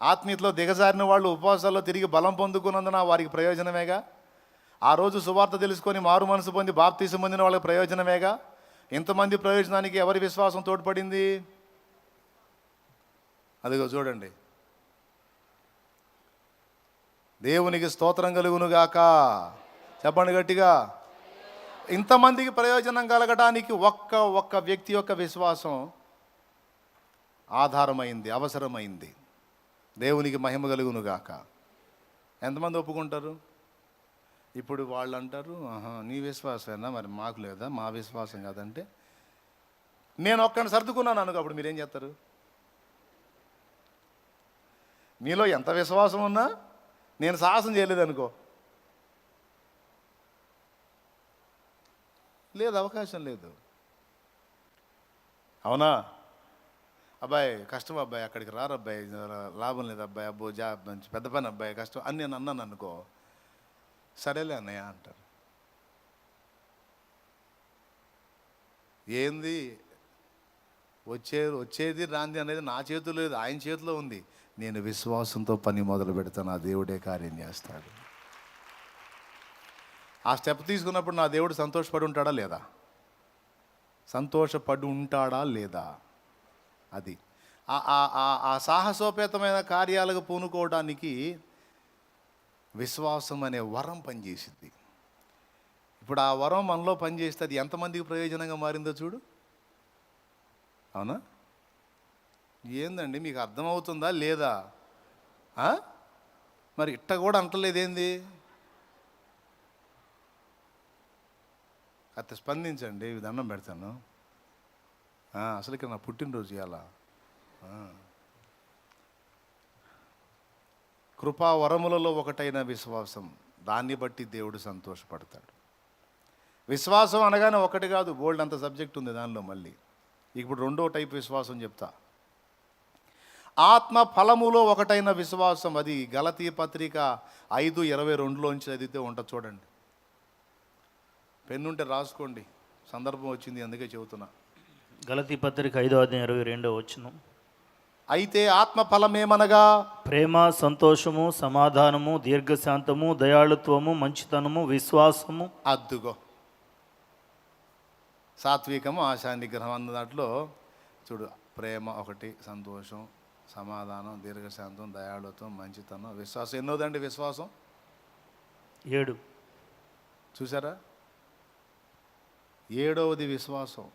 ఆత్మీయతలో దిగజారిన వాళ్ళు ఉపవాసాల్లో తిరిగి బలం పొందుకున్నందున వారికి ప్రయోజనమేగా. ఆ రోజు సువార్త తెలుసుకొని మారు మనసు పొంది బాప్తీసం పొందిన వాళ్ళకి ప్రయోజనమేగా. ఇంతమంది ప్రయోజనానికి ఎవరి విశ్వాసం తోడ్పడింది? అదిగో చూడండి. దేవునికి స్తోత్రం కలుగునుగాక. చెప్పండి గట్టిగా. ఇంతమందికి ప్రయోజనం కలగడానికి ఒక్క వ్యక్తి యొక్క విశ్వాసం ఆధారమైంది, అవసరమైంది. దేవునికి మహిమ కలుగునుగాక. ఎంతమంది ఒప్పుకుంటారు? ఇప్పుడు వాళ్ళు అంటారు, నీ విశ్వాసమేనా, మరి మాకు లేదా, మా విశ్వాసం కాదంటే. నేను ఒక్కడిని సర్దుకున్నాను అనుకో, అప్పుడు మీరేం చేస్తారు? మీలో ఎంత విశ్వాసం ఉన్నా నేను సాహసం చేయలేదు అనుకో, లేదు, అవకాశం లేదు. అవునా? అబ్బాయి కష్టం, అబ్బాయి అక్కడికి రారు, అబ్బాయి లాభం లేదు, అబ్బాయి అబ్బో మంచి పెద్ద పని అబ్బాయి కష్టం అని నేను అన్నాను అనుకో, సరేలే అన్నయ్య అంటారు. ఏంది వచ్చేది రాంది అనేది నా చేతిలో లేదు, ఆయన చేతిలో ఉంది. నేను విశ్వాసంతో పని మొదలు పెడతాను, ఆ దేవుడే కార్యం చేస్తాడు. ఆ స్టెప్ తీసుకున్నప్పుడు నా దేవుడు సంతోషపడి ఉంటాడా లేదా? సంతోషపడి ఉంటాడా లేదా? అది ఆ సాహసోపేతమైన కార్యాలకు పూనుకోవడానికి విశ్వాసం అనే వరం పనిచేసింది. ఇప్పుడు ఆ వరం మనలో పనిచేస్తే అది ఎంతమందికి ప్రయోజనంగా మారిందో చూడు. అవునా? ఏందండి మీకు అర్థమవుతుందా లేదా? మరి ఇట్ట కూడా అంటలేదేంది? అత్త స్పందించండి, దండం పెడతాను. అసలుకి నా పుట్టినరోజు ఇవాళ. కృపా వరములలో ఒకటైన విశ్వాసం, దాన్ని బట్టి దేవుడు సంతోషపడతాడు. విశ్వాసం అనగానే ఒకటి కాదు, బోల్డ్ అంత సబ్జెక్ట్ ఉంది దానిలో. మళ్ళీ ఇప్పుడు 2వ టైప్ విశ్వాసం చెప్తా. ఆత్మ ఫలములో ఒకటైన విశ్వాసం. అది గలతీ పత్రిక 5:22లోంచి చదివితే ఉంటుంది చూడండి. పెన్నుంటే రాసుకోండి, సందర్భం వచ్చింది అందుకే చెబుతున్నా. గలతీ పత్రిక 5:22 అయితే ఆత్మ ఫలమేమనగా ప్రేమ, సంతోషము, సమాధానము, దీర్ఘశాంతము, దయాళుత్వము, మంచితనము, విశ్వాసము. అద్దుగో, సాత్వికము, ఆశా నిగ్రహం అన్న దాంట్లో చూడు, ప్రేమ ఒకటి, సంతోషం, సమాధానం, దీర్ఘశాంతం, దయాళుత్వం, మంచితనం, విశ్వాసం. ఎన్నోదండి విశ్వాసం? 7. చూసారా? 7వది విశ్వాసం.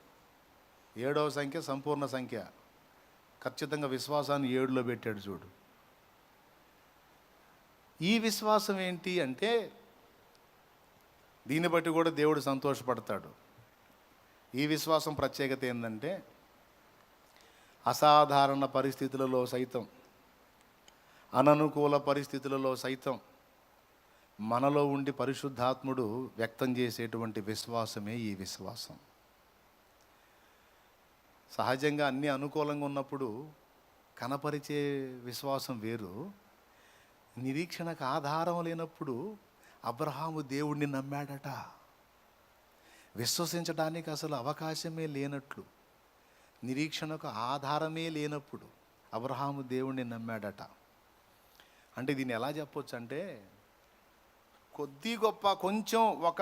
7వ సంఖ్య సంపూర్ణ సంఖ్య. ఖచ్చితంగా విశ్వాసాన్ని 7లో పెట్టాడు చూడు. ఈ విశ్వాసం ఏంటి అంటే, దీన్ని బట్టి కూడా దేవుడు సంతోషపడతాడు. ఈ విశ్వాసం ప్రత్యేకత ఏంటంటే, అసాధారణ పరిస్థితులలో సైతం అననుకూల పరిస్థితులలో సైతం మనలో ఉండి పరిశుద్ధాత్ముడు వ్యక్తం చేసేటువంటి విశ్వాసమే ఈ విశ్వాసం. సహజంగా అన్నీ అనుకూలంగా ఉన్నప్పుడు కనపరిచే విశ్వాసం వేరు. నిరీక్షణకు ఆధారం లేనప్పుడు అబ్రహాము దేవుణ్ణి నమ్మాడట. విశ్వసించడానికి అసలు అవకాశమే లేనట్లు, నిరీక్షణకు ఆధారమే లేనప్పుడు అబ్రహాము దేవుణ్ణి నమ్మాడట. అంటే దీన్ని ఎలా చెప్పొచ్చు అంటే, కొద్ది గొప్ప కొంచెం ఒక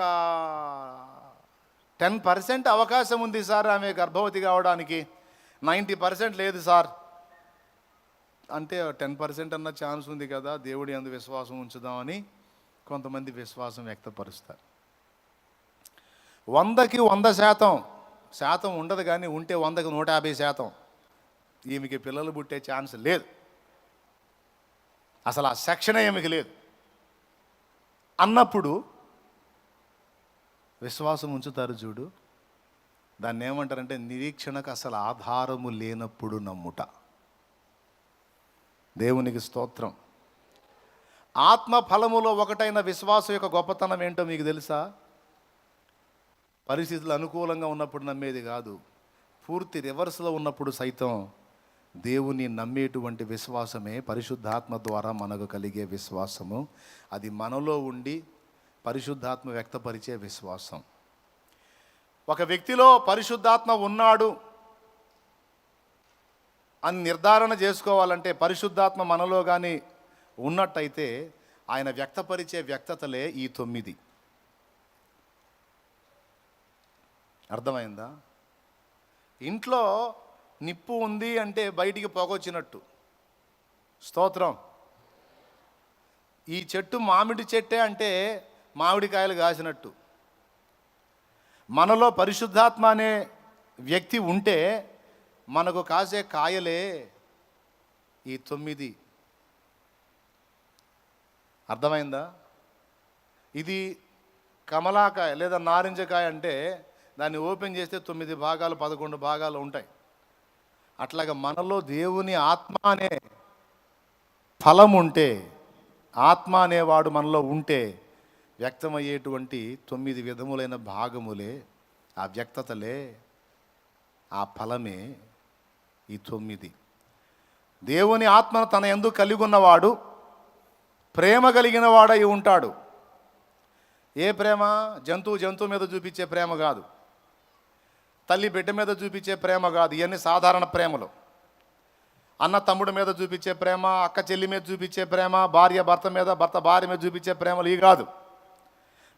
10% అవకాశం ఉంది సార్ ఆమె గర్భవతి కావడానికి, 90% లేదు సార్ అంటే 10% అన్న ఛాన్స్ ఉంది కదా, దేవుడి యందు విశ్వాసం ఉంచుదామని కొంతమంది విశ్వాసం వ్యక్తపరుస్తారు. 100కి 100% ఉండదు, కానీ ఉంటే 100కి 150% ఈమెకి పిల్లలు పుట్టే ఛాన్స్ లేదు, అసలు ఆ సెక్షనే ఈమెకి లేదు అన్నప్పుడు విశ్వాసం ఉంచుతారు చూడు. దాన్ని ఏమంటారంటే నిరీక్షణకు అసలు ఆధారము లేనప్పుడు నమ్ముట. దేవునికి స్తోత్రం. ఆత్మ ఫలములో ఒకటైన విశ్వాసం యొక్క గొప్పతనం ఏంటో మీకు తెలుసా? పరిస్థితులు అనుకూలంగా ఉన్నప్పుడు నమ్మేది కాదు, పూర్తి రివర్స్లో ఉన్నప్పుడు సైతం దేవుని నమ్మేటువంటి విశ్వాసమే పరిశుద్ధాత్మ ద్వారా మనకు కలిగే విశ్వాసము. అది మనలో ఉండి పరిశుద్ధాత్మ వ్యక్తపరిచే విశ్వాసం. ఒక వ్యక్తిలో పరిశుద్ధాత్మ ఉన్నాడు అని నిర్ధారణ చేసుకోవాలంటే, పరిశుద్ధాత్మ మనలో కానీ ఉన్నట్టయితే ఆయన వ్యక్తపరిచే వ్యక్తతలే ఈ 9. అర్థమైందా? ఇంట్లో నిప్పు ఉంది అంటే బయటికి పొగొచ్చినట్టు. స్తోత్రం. ఈ చెట్టు మామిడి చెట్టే అంటే మామిడికాయలు కాసినట్టు. మనలో పరిశుద్ధాత్మ అనే వ్యక్తి ఉంటే మనకు కాసే కాయలే ఈ 9. అర్థమైందా? ఇది కమలాకాయ లేదా నారింజకాయ అంటే దాన్ని ఓపెన్ చేస్తే 9 భాగాలు 11 భాగాలు ఉంటాయి. అట్లాగా మనలో దేవుని ఆత్మ అనే ఫలం ఉంటే, ఆత్మ అనేవాడు మనలో ఉంటే వ్యక్తమయ్యేటువంటి 9 విధములైన భాగములే, ఆ వ్యక్తతలే, ఆ ఫలమే ఈ 9. దేవుని ఆత్మను తన యందు కలిగి ఉన్నవాడు ప్రేమ కలిగిన వాడై ఉంటాడు. ఏ ప్రేమ? జంతువు మీద చూపించే ప్రేమ కాదు, తల్లి బిడ్డ మీద చూపించే ప్రేమ కాదు. ఇవన్నీ సాధారణ ప్రేమలు. అన్న తమ్ముడి మీద చూపించే ప్రేమ, అక్క చెల్లి మీద చూపించే ప్రేమ, భార్య భర్త మీద, భర్త భార్య మీద చూపించే ప్రేమలు ఇవి కాదు.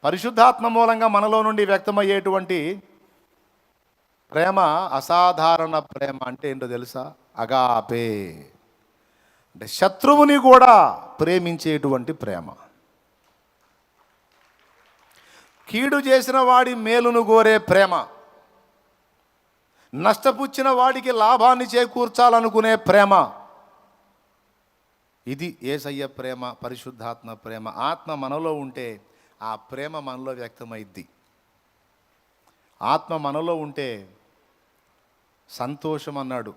పరిశుద్ధాత్మ మూలంగా మనలో నుండి వ్యక్తమయ్యేటువంటి ప్రేమ అసాధారణ ప్రేమ. అంటే ఏంటో తెలుసా? అగాపే, అంటే శత్రువుని కూడా ప్రేమించేటువంటి ప్రేమ. కీడు చేసిన వాడి మేలును కోరే ప్రేమ, నష్టపుచ్చిన వాడికి లాభాన్ని చేకూర్చాలనుకునే ప్రేమ. ఇది యేసయ్య ప్రేమ, పరిశుద్ధాత్మ ప్రేమ. ఆత్మ మనలో ఉంటే ఆ ప్రేమ మనలో వ్యక్తమైద్ది. ఆత్మ మనలో ఉంటే సంతోషం అన్నాడు.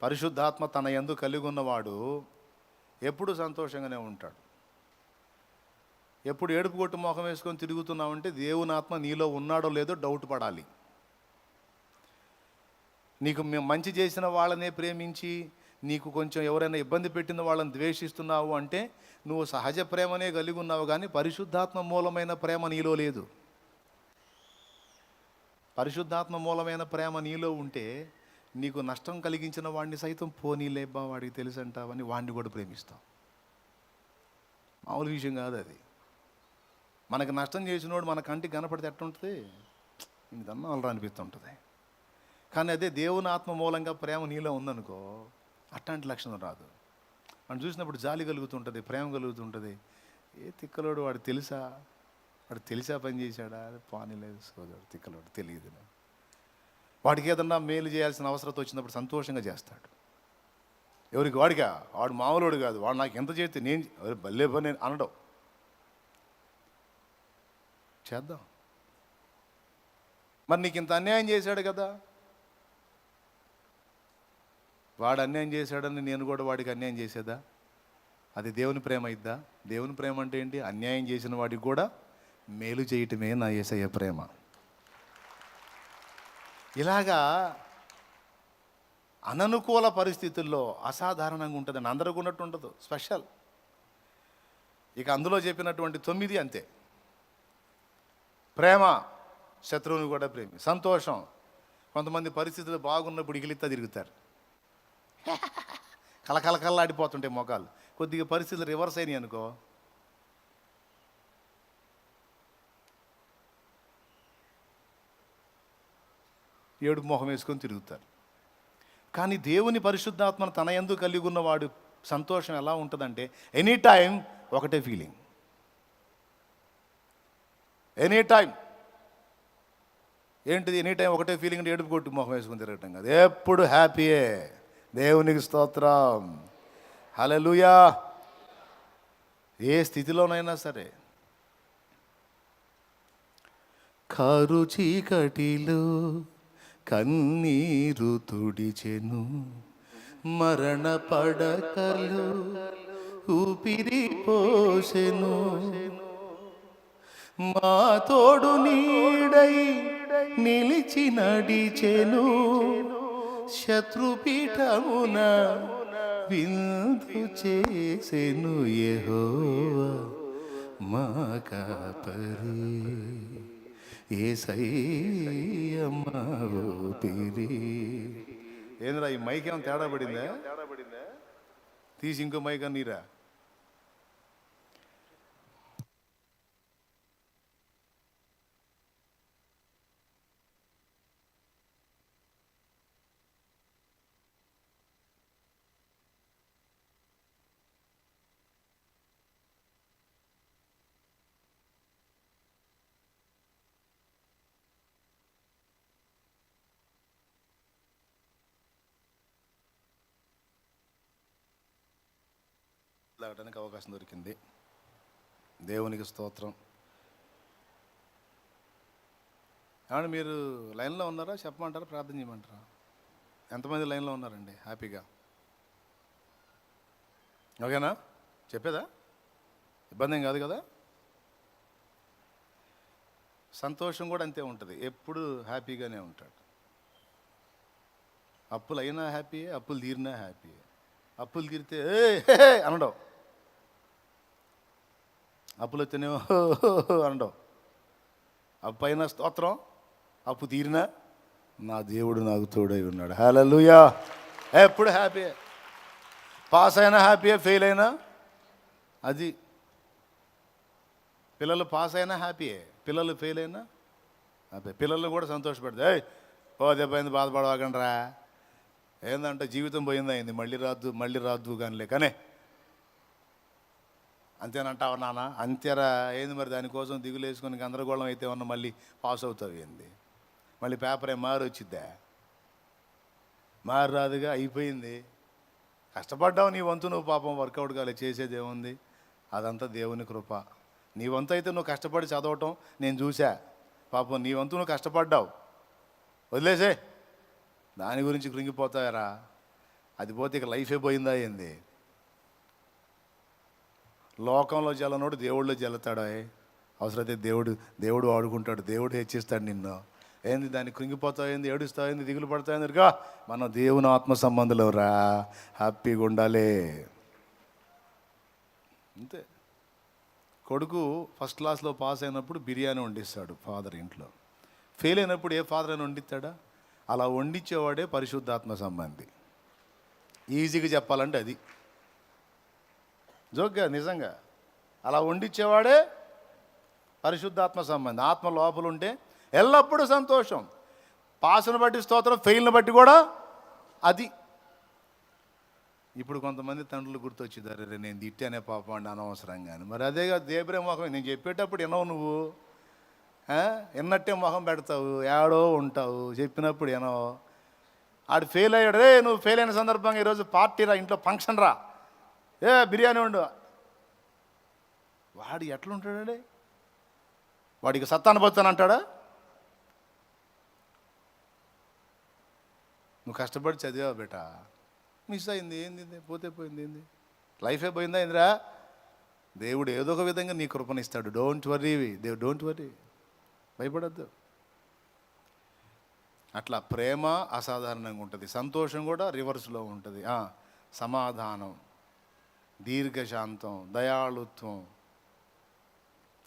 పరిశుద్ధాత్మ తన యందు కలిగి ఉన్నవాడు ఎప్పుడు సంతోషంగానే ఉంటాడు. ఎప్పుడు ఏడుపు కొట్టు మొహం వేసుకొని తిరుగుతున్నావంటే దేవుని ఆత్మ నీలో ఉన్నాడో లేదో డౌట్ పడాలి. నీకు మంచి చేసిన వాళ్ళనే ప్రేమించి నీకు కొంచెం ఎవరైనా ఇబ్బంది పెట్టిన వాళ్ళని ద్వేషిస్తున్నావు అంటే నువ్వు సహజ ప్రేమనే కలిగి ఉన్నావు, కానీ పరిశుద్ధాత్మ మూలమైన ప్రేమ నీలో లేదు. పరిశుద్ధాత్మ మూలమైన ప్రేమ నీలో ఉంటే నీకు నష్టం కలిగించిన వాడిని సైతం పోనీలేబ్బా వాడికి తెలుసు అంటావని వాడిని కూడా ప్రేమిస్తావు. మామూలు విషయం కాదు అది. మనకు నష్టం చేసినోడు మన కంటికి కనపడితే ఎట్టుంటుంది? ఇంకన్నా వాళ్ళు అనిపిస్తుంటుంది. కానీ అదే దేవుని ఆత్మ మూలంగా ప్రేమ నీలో ఉందనుకో, అట్లాంటి లక్షణం రాదు. మనం చూసినప్పుడు జాలి కలుగుతుంటుంది, ప్రేమ కలుగుతుంటుంది. ఏ తిక్కలోడు, వాడు తెలిసా పని చేశాడా? పానీలేదు సోదరుడు, తిక్కలోడు తెలియదు. వాడికి ఏదన్నా మేలు చేయాల్సిన అవసరం వచ్చినప్పుడు సంతోషంగా చేస్తాడు. ఎవరికి? వాడికా? వాడు మామూలుడు కాదు. వాడు నాకు ఎంత చేస్తే నేను భలే పని అనడం. చేద్దాం. మరి నీకు ఇంత అన్యాయం చేశాడు కదా, వాడు అన్యాయం చేశాడని నేను కూడా వాడికి అన్యాయం చేసేదా? అది దేవుని ప్రేమ ఇద్దా? దేవుని ప్రేమ అంటే ఏంటి? అన్యాయం చేసిన వాడికి కూడా మేలు చేయటమే నా యేసయ్య ప్రేమ. ఇలాగా అననుకూల పరిస్థితుల్లో అసాధారణంగా ఉంటుందండి. అందరికీ ఉన్నట్టు ఉండదు, స్పెషల్. ఇక అందులో చెప్పినటువంటి 9 అంతే. ప్రేమ, శత్రువుని కూడా ప్రేమి. సంతోషం, కొంతమంది పరిస్థితులు బాగున్నప్పుడు ఇగిలిత్తా తిరుగుతారు, కలకలకల్లాడిపోతుంటాయి మొఖాలు. కొద్దిగా పరిస్థితులు రివర్స్ అయినాయి అనుకో, ఏడుపు మొహం వేసుకొని తిరుగుతారు. కానీ దేవుని పరిశుద్ధాత్మను తన యందు కలిగి ఉన్నవాడు సంతోషం ఎలా ఉంటుందంటే ఎనీ టైం ఒకటే ఫీలింగ్. ఎనీ టైం ఏంటిది? ఎనీ టైం ఒకటే ఫీలింగ్ అంటే ఏడుపు కొట్టి మొహం వేసుకొని తిరగటం కాదు, ఎప్పుడు హ్యాపీయే. దేవునికి స్తోత్రం, హల్లెలూయా. ఏ స్థితిలోనైనా సరే. కారు చీకటిలో కన్నీరు తుడిచెను, మరణ పడకలు ఊపిరి పోసెను, మా తోడు నీడై నిలిచి నడిచెను, శత్రుపీఠమున విందు చేసెను యెహోవా మా కాపరి, యేసయ్య మా ఊపిరి. ఏంద్రా ఈ మైక్ ఏమైనా తేడా పడిందా? తీసి ఇంకో మైక్ అన్నీరా. లాగడానికి అవకాశం దొరికింది. దేవునికి స్తోత్రం. ఏమంటే మీరు లైన్లో ఉన్నారా? చెప్పమంటారా? ప్రార్థన చేయమంటారా? ఎంతమంది లైన్లో ఉన్నారండి హ్యాపీగా? ఓకేనా? చెప్పేదా? ఇబ్బంది ఏం కాదు కదా? సంతోషం కూడా అంతే ఉంటుంది, ఎప్పుడు హ్యాపీగానే ఉంటాడు. అప్పులు అయినా హ్యాపీయే, అప్పులు తీరినా హ్యాపీయే. అప్పులు తీరితే ఏ అనడం, అప్పులు వచ్చేనే అనడం. అప్పు అయినా స్తోత్రం, అప్పు తీరినా నా దేవుడు నాకు తోడై ఉన్నాడు, హల్లెలూయా. ఎప్పుడు హ్యాపీయే. పాస్ అయినా హ్యాపీయే, ఫెయిల్ అయినా అది. పిల్లలు పాస్ అయినా హ్యాపీయే, పిల్లలు ఫెయిల్ అయినా హ్యాపీ. పిల్లలు కూడా సంతోషపడతాయి. ఓ దెబ్బైంది బాధపడవాకండి రా, ఏందంటే జీవితం పోయింది అయింది, మళ్ళీ రాద్దు కానిలే కానీ అంతేనంటావా నాన్న? అంతేరా. ఏంది మరి దానికోసం దిగులు వేసుకొని గందరగోళం అయితే ఉన్న మళ్ళీ పాస్ అవుతావు ఏంది? మళ్ళీ పేపర్ ఏం మారి వచ్చిద్దా? మారి రాదుగా, అయిపోయింది. కష్టపడ్డావు, నీ వంతు నువ్వు పాపం వర్కౌట్ కాలే, చేసేది ఏముంది? అదంతా దేవుని కృప. నీ వంతు అయితే నువ్వు కష్టపడి చదవటం నేను చూసా. పాపం నీ వంతు నువ్వు కష్టపడ్డావు, వదిలేసే. దాని గురించి కృంగిపోతాయరా? అది పోతే ఇక లైఫే పోయిందా ఏంది? లోకంలో జల్లనోడు దేవుళ్ళో జల్లుతాడా? అవసరమైతే దేవుడు వాడుకుంటాడు, దేవుడు హెచ్చిస్తాడు నిన్ను. ఏంది దాన్ని కృంగిపోతావు ఏంది, ఏడుస్తావు ఏంది, దిగులు పడతావు ఏందిగా? మనం దేవుని ఆత్మ సంబంధులు రా, హ్యాపీగా ఉండాలి అంతే. కొడుకు ఫస్ట్ క్లాస్లో పాస్ అయినప్పుడు బిర్యానీ వండిస్తాడు ఫాదర్ ఇంట్లో. ఫెయిల్ అయినప్పుడు ఏ ఫాదర్ అయినా వండిస్తాడా? అలా వండించేవాడే పరిశుద్ధాత్మ సంబంధి. ఈజీగా చెప్పాలంటే అది జోక్గా, నిజంగా అలా వండించేవాడే పరిశుద్ధాత్మ సంబంధి. ఆత్మ లోపల ఉంటే ఎల్లప్పుడూ సంతోషం. పాసును బట్టి స్తోత్రం, ఫెయిల్ని బట్టి కూడా అది. ఇప్పుడు కొంతమంది తండ్రులు గుర్తొచ్చిదారు, రే నేను తిట్టానే పాపం అండి అనవసరంగా. మరి అదేగా దేబ్రే మొహం. నేను చెప్పేటప్పుడు వినవు నువ్వు, విన్నట్టే మొహం పెడతావు, ఏడో ఉంటావు, చెప్పినప్పుడు వినవు. ఆడు ఫెయిల్ అయ్యాడు, రే నువ్వు ఫెయిల్ అయిన సందర్భంగా ఈరోజు పార్టీ రా, ఇంట్లో ఫంక్షన్ రా, బిర్యానీ వండు. వాడు ఎట్లుంటాడే? వాడికి సత్తాను పోతానంటాడా? నువ్వు కష్టపడి చదివావు బేటా, మిస్ అయింది ఏంది, పోతే పోయింది ఏంది, లైఫే పోయిందా ఇంద్రా? దేవుడు ఏదో ఒక విధంగా నీ కృపనిస్తాడు. డోంట్ వర్రీ, డోంట్ వర్రీ, భయపడద్దు. అట్లా ప్రేమ అసాధారణంగా ఉంటుంది, సంతోషం కూడా రివర్స్లో ఉంటుంది. సమాధానం, దీర్ఘశాంతం, దయాళుత్వం,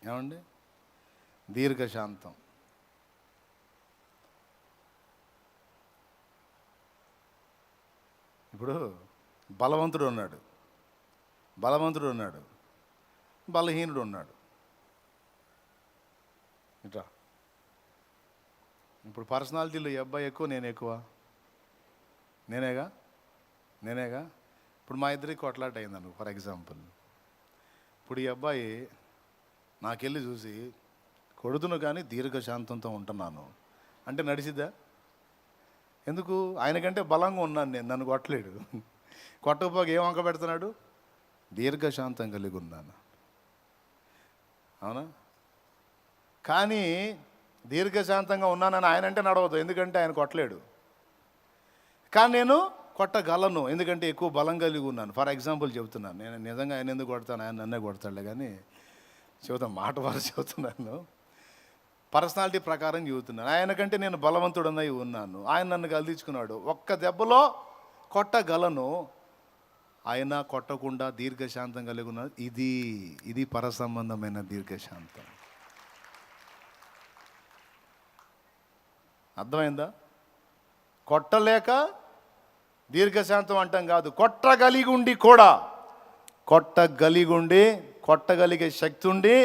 ఏమండి, దీర్ఘశాంతం. ఇప్పుడు బలవంతుడు ఉన్నాడు, బలహీనుడు ఉన్నాడు. ఇట్లా ఇప్పుడు పర్సనాలిటీలో ఈ అబ్బాయి ఎక్కువ, నేను ఎక్కువ? నేనేగా. ఇప్పుడు మా ఇద్దరికి కొట్లాట అయిందను ఫర్ ఎగ్జాంపుల్. ఇప్పుడు ఈ అబ్బాయి నాకెళ్ళి చూసి కొడుతును కానీ దీర్ఘశాంతంతో ఉంటున్నాను అంటే నడిచిద్దా? ఎందుకు? ఆయనకంటే బలంగా ఉన్నాను నేను, నన్ను కొట్టలేడు. కొట్టకపోక ఏం వంక పెడుతున్నాడు? దీర్ఘశాంతం కలిగి ఉన్నాను. అవునా? కానీ దీర్ఘశాంతంగా ఉన్నానని ఆయన అంటే నడవదు, ఎందుకంటే ఆయన కొట్టలేడు. కానీ నేను కొట్టగలను, ఎందుకంటే ఎక్కువ బలం కలిగి ఉన్నాను. ఫర్ ఎగ్జాంపుల్ చెబుతున్నాను, నేను నిజంగా ఆయన ఎందుకు కొడతాను, ఆయన నన్నే కొడతాడులే, కానీ మాట వారు చెబుతున్నాను, పర్సనాలిటీ ప్రకారం చెబుతున్నాను. ఆయనకంటే నేను బలవంతుడనై ఉన్నాను, ఆయన నన్ను గల్దించుకున్నాడు. ఒక్క దెబ్బలో కొట్టగలను, ఆయన కొట్టకుండా దీర్ఘశాంతం కలిగి ఉన్నాడు. ఇది పరసంబంధమైన దీర్ఘశాంతం. అర్థమైందా? కొట్టలేక దీర్ఘశాంతం అంటాం కాదు, కొట్టగలిగే శక్తి ఉండి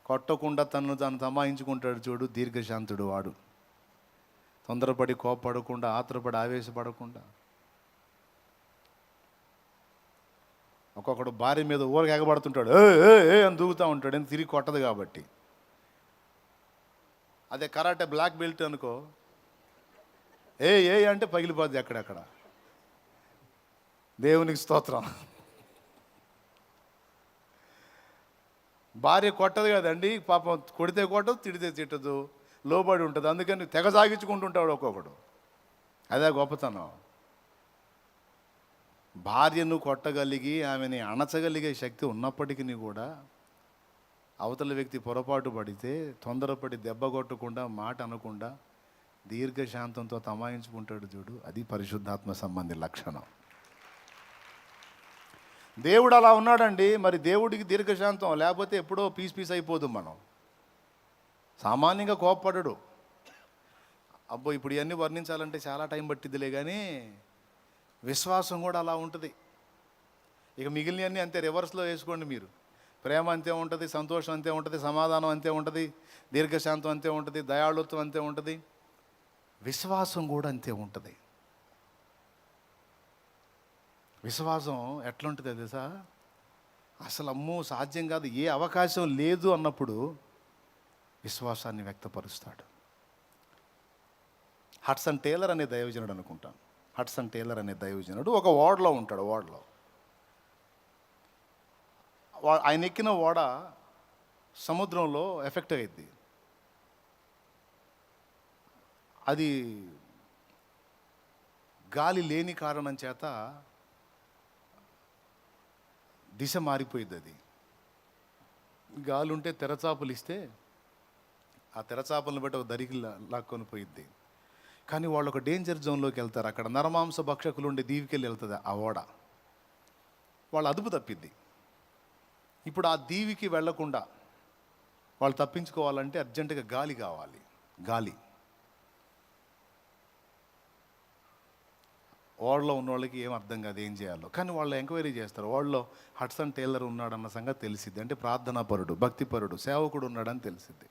కొట్టకుండా తను తమాయించుకుంటాడు చూడు, దీర్ఘశాంతుడు వాడు. తొందరపడి కోపపడకుండా, ఆత్రపడి ఆవేశపడకుండా. ఒక్కొక్కడు భార్య మీద ఊరికి ఎగబడుతుంటాడు, ఏ అని దూకుతూ ఉంటాడు, అని తిరిగి కొట్టదు కాబట్టి. అదే కరాటే బ్లాక్ బెల్ట్ అనుకో, ఏ అంటే పగిలిపోద్ది ఎక్కడెక్కడ. దేవునికి స్తోత్రం. భార్య కొట్టదు కదండి పాపం, కొడితే కొట్టదు, తిడితే తిట్టదు, లోబడి ఉంటుంది. అందుకని తెగ సాగించుకుంటుంటాడు ఒక్కొక్కడు. అదే గొప్పతనం. భార్యను కొట్టగలిగి ఆమెని అణచగలిగే శక్తి ఉన్నప్పటికీ కూడా అవతల వ్యక్తి పొరపాటు పడితే తొందరపడి దెబ్బ కొట్టకుండా, మాట అనకుండా దీర్ఘశాంతంతో తమాయించుకుంటాడు చూడు, అది పరిశుద్ధాత్మ సంబంధి లక్షణం. దేవుడు అలా ఉన్నాడండి. మరి దేవుడికి దీర్ఘశాంతం లేకపోతే ఎప్పుడో పీస్ అయిపోదు. మనం సామాన్యంగా కోపపడడు. అబ్బో ఇప్పుడు ఇవన్నీ వర్ణించాలంటే చాలా టైం పట్టిద్దిలే, కానీ విశ్వాసం కూడా అలా ఉంటుంది. ఇక మిగిలినవన్నీ అంతే రివర్స్లో వేసుకోండి మీరు. ప్రేమ అంతే ఉంటుంది, సంతోషం అంతే ఉంటుంది, సమాధానం అంతే ఉంటుంది, దీర్ఘశాంతం అంతే ఉంటుంది, దయాళుత్వం అంతే ఉంటుంది, విశ్వాసం కూడా అంతే ఉంటుంది. విశ్వాసం ఎట్లుంటుంది తెలుసా? అసలు అమ్మో సాధ్యం కాదు, ఏ అవకాశం లేదు అన్నప్పుడు విశ్వాసాన్ని వ్యక్తపరుస్తాడు. హడ్సన్ టేలర్ అనే దైవజనుడు అనుకుంటాను. హడ్సన్ టేలర్ అనే దైవజనుడు ఒక ఓడలో ఉంటాడు. ఓడలో ఆయన ఎక్కిన ఓడ సముద్రంలో ఎఫెక్ట్ అయ్యిద్ది. అది గాలి లేని కారణం చేత దిశ మారిపోయింది. అది గాలి ఉంటే తెరచాపలు ఇస్తే ఆ తెరచాపలను బట్టి ఒక దరికి లాక్కొని పోయిద్ది. కానీ వాళ్ళు ఒక డేంజర్ జోన్లోకి వెళ్తారు. అక్కడ నరమాంస భక్షకులు ఉండే దీవికెళ్ళి వెళ్తుంది ఆ ఓడ. వాళ్ళు అదుపు తప్పిద్ది. ఇప్పుడు ఆ దీవికి వెళ్లకుండా వాళ్ళు తప్పించుకోవాలంటే అర్జెంటుగా గాలి కావాలి. గాలి ఓడలో ఉన్న వాళ్ళకి ఏం అర్థం కాదు ఏం చేయాలో. కానీ వాళ్ళు ఎంక్వైరీ చేస్తారు. ఓడలో హడ్సన్ టేలర్ ఉన్నాడన్న సంగతి తెలిసిద్ది. అంటే ప్రార్థనాపరుడు, భక్తిపరుడు, సేవకుడు ఉన్నాడని తెలిసిద్ది.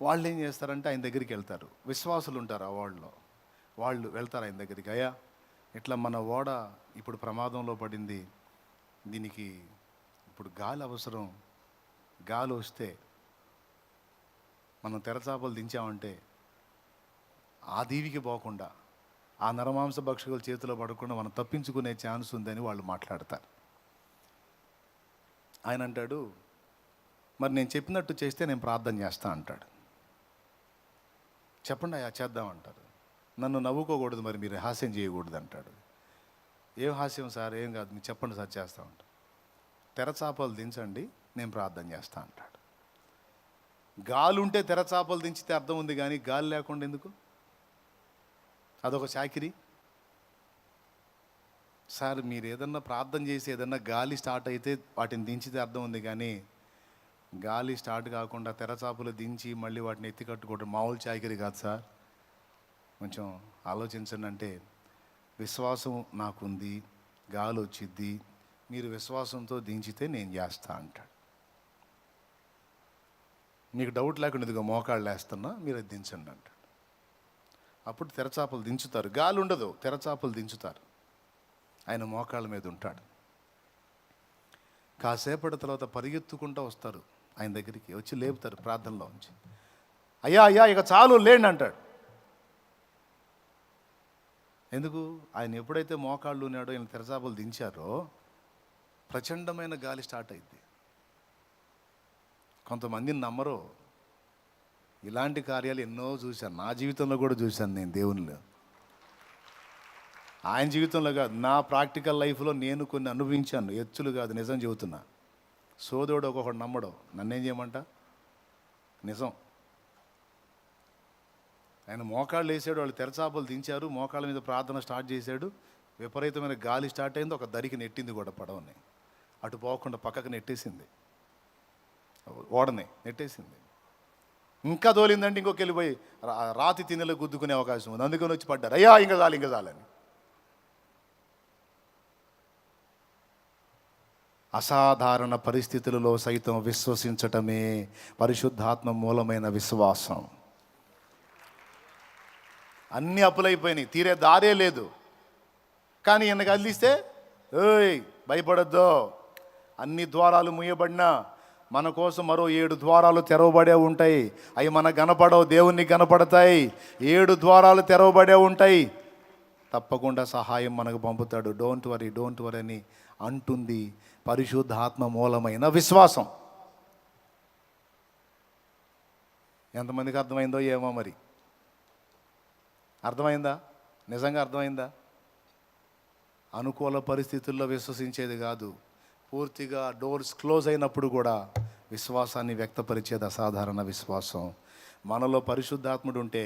వాళ్ళు ఏం చేస్తారంటే ఆయన దగ్గరికి వెళ్తారు. విశ్వాసులు ఉంటారు ఆ ఓడలో. వాళ్ళు వెళ్తారు ఆయన దగ్గరికి. అయ్యా ఇట్లా మన ఓడ ఇప్పుడు ప్రమాదంలో పడింది, దీనికి ఇప్పుడు గాలి అవసరం, గాలి వస్తే మనం తెరచాపలు దించామంటే ఆ దీవికి పోకుండా, ఆ నరమాంస భక్షకుల చేతిలో పడకుండా మనం తప్పించుకునే ఛాన్స్ ఉందని వాళ్ళు మాట్లాడతారు. ఆయన అంటాడు, మరి నేను చెప్పినట్టు చేస్తే నేను ప్రార్థన చేస్తా అంటాడు. చెప్పండి అయ్యా చేద్దామంటారు. నన్ను నవ్వుకోకూడదు, మరి మీరు హాస్యం చేయకూడదు అంటాడు. ఏం హాస్యం సార్, ఏం కాదు, మీరు చెప్పండి సార్ చేస్తా ఉంటా. తెరచాపలు దించండి, నేను ప్రార్థన చేస్తా అంటాడు. గాలి ఉంటే తెరచాపలు దించితే అర్థం ఉంది, కానీ గాలి లేకుండా ఎందుకు? అదొక చాకిరి. సార్ మీరు ఏదన్నా ప్రార్థన చేసి ఏదన్నా గాలి స్టార్ట్ అయితే వాటిని దించితే అర్థం ఉంది, కానీ గాలి స్టార్ట్ కాకుండా తెరచాపలు దించి మళ్ళీ వాటిని ఎత్తి కట్టుకోవడం మామూలు చాకిరి కాదు సార్. కొంచెం ఆలోచించండి. అంటే విశ్వాసం నాకుంది, గాలి వచ్చిద్ది, మీరు విశ్వాసంతో దించితే నేను చేస్తా అంటాడు. మీకు డౌట్ లేకుండా ఇదిగో మోకాళ్ళు వేస్తున్నా, మీరు అది దించండి అంటాడు. అప్పుడు తెరచాపలు దించుతారు. గాలి ఉండదు, తెరచాపలు దించుతారు. ఆయన మోకాళ్ళ మీద ఉంటాడు. కాసేపటి తర్వాత పరిగెత్తుకుంటూ వస్తారు ఆయన దగ్గరికి, వచ్చి లేపుతారు ప్రార్థనలో ఉంచి. అయ్యా అయ్యా ఇక చాలు లేండి అంటాడు. ఎందుకు? ఆయన ఎప్పుడైతే మోకాళ్ళు ఉన్నాడో, ఆయన తెరచాపలు దించారో ప్రచండమైన గాలి స్టార్ట్ అయింది. కొంతమందిని నమ్మరు. ఇలాంటి కార్యాలు ఎన్నో చూశాను, నా జీవితంలో కూడా చూశాను నేను దేవునిలో. ఆయన జీవితంలో కాదు, నా ప్రాక్టికల్ లైఫ్లో నేను కొన్ని అనుభవించాను. ఎచ్చులు కాదు, నిజం చెబుతున్నా. సోదరుడు ఒక్కొక్కడు నమ్మడు, నన్నేం చేయమంట? నిజం. ఆయన మోకాళ్ళు వేసాడు, వాళ్ళు తెరచాపలు దించారు, మోకాళ్ళ మీద ప్రార్థన స్టార్ట్ చేశాడు. విపరీతమైన గాలి స్టార్ట్ అయింది, ఒక దరికి నెట్టింది కూడా పడవని. అటు పోకుండా పక్కకు నెట్టేసింది, ఓడని నెట్టేసింది. ఇంకా తోలిందంటే ఇంకొక వెళ్ళిపోయి రాతి తిన్నెలో గుద్దుకునే అవకాశం ఉంది. అందుకని వచ్చి పడ్డారు, అయ్యా ఇంకా చాలు ఇంకా చాలని. అసాధారణ పరిస్థితులలో సైతం విశ్వసించటమే పరిశుద్ధాత్మ మూలమైన విశ్వాసం. అన్నీ అప్పులైపోయినాయి, తీరే దారే లేదు. కానీ ఈయన కదిలిస్తే ఏయ్ భయపడద్దు, అన్ని ద్వారాలు ముయ్యబడినా మన కోసం మరో 7 ద్వారాలు తెరవబడే ఉంటాయి. అవి మనకు కనపడవు, దేవునికి కనపడతాయి. 7 ద్వారాలు తెరవబడే ఉంటాయి. తప్పకుండా సహాయం మనకు పంపుతాడు. డోంట్ వరీ అని అంటుంది పరిశుద్ధాత్మ మూలమైన విశ్వాసం. ఎంతమందికి అర్థమైందో ఏమో మరి. అర్థమైందా? నిజంగా అర్థమైందా? అనుకూల పరిస్థితుల్లో విశ్వసించేది కాదు, పూర్తిగా డోర్స్ క్లోజ్ అయినప్పుడు కూడా విశ్వాసాన్ని వ్యక్తపరిచేది అసాధారణ విశ్వాసం. మనలో పరిశుద్ధాత్ముడు ఉంటే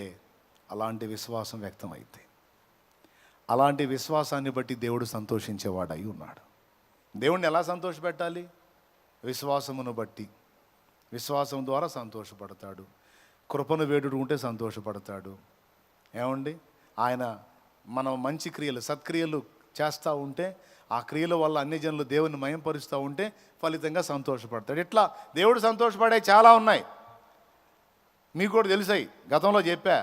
అలాంటి విశ్వాసం వ్యక్తమైతే, అలాంటి విశ్వాసాన్ని బట్టి దేవుడు సంతోషించేవాడై ఉన్నాడు. దేవుణ్ణి ఎలా సంతోషపెట్టాలి? విశ్వాసమును బట్టి. విశ్వాసం ద్వారా సంతోషపడతాడు. కృపను వేడుకుంటే సంతోషపడతాడు. ఏమండి, ఆయన మనం మంచి క్రియలు, సత్క్రియలు చేస్తూ ఉంటే, ఆ క్రియల వల్ల అన్ని జనులు దేవుని మయంపరుస్తూ ఉంటే ఫలితంగా సంతోషపడతాడు. ఇట్లా దేవుడు సంతోషపడే చాలా ఉన్నాయి, మీకు కూడా తెలిసాయి, గతంలో చెప్పా.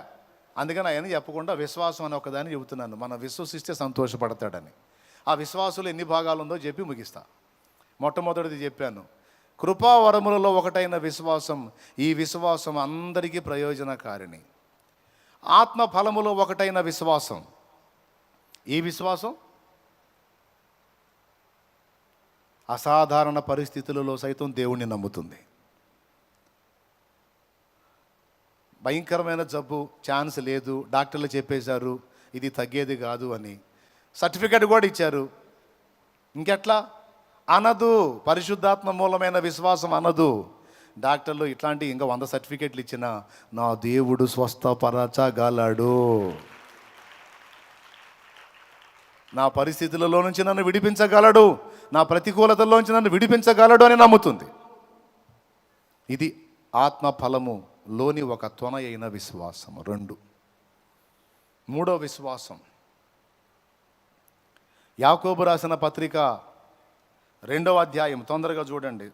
అందుకని ఆయన చెప్పకుండా విశ్వాసం అని ఒకదాన్ని చెబుతున్నాను. మనం విశ్వసిస్తే సంతోషపడతాడని. ఆ విశ్వాసులు ఎన్ని భాగాలు ఉందో చెప్పి ముగిస్తా. మొట్టమొదటిది చెప్పాను, కృపావరములలో ఒకటైన విశ్వాసం. ఈ విశ్వాసం అందరికీ ప్రయోజనకారిణి. ఆత్మ ఫలములో ఒకటైన విశ్వాసం. ఈ విశ్వాసం అసాధారణ పరిస్థితులలో సైతం దేవుణ్ణి నమ్ముతుంది. భయంకరమైన జబ్బు, ఛాన్స్ లేదు, డాక్టర్లు చెప్పేశారు ఇది తగ్గేది కాదు అని, సర్టిఫికెట్ కూడా ఇచ్చారు. ఇంకెట్లా అనదు? పరిశుద్ధాత్మ మూలమైన విశ్వాసం అనదు. డాక్టర్లు ఇట్లాంటి ఇంకా 100 సర్టిఫికెట్లు ఇచ్చినా నా దేవుడు స్వస్థపరచగలడు, నా పరిస్థితులలో నుంచి నన్ను విడిపించగలడు, నా ప్రతికూలతల్లోంచి నన్ను విడిపించగలడు అని నమ్ముతుంది. ఇది ఆత్మ ఫలములోని ఒక త్వన అయిన విశ్వాసం. 2. మూడో విశ్వాసం, యాకోబు రాసిన పత్రిక 2వ అధ్యాయం, తొందరగా చూడండి.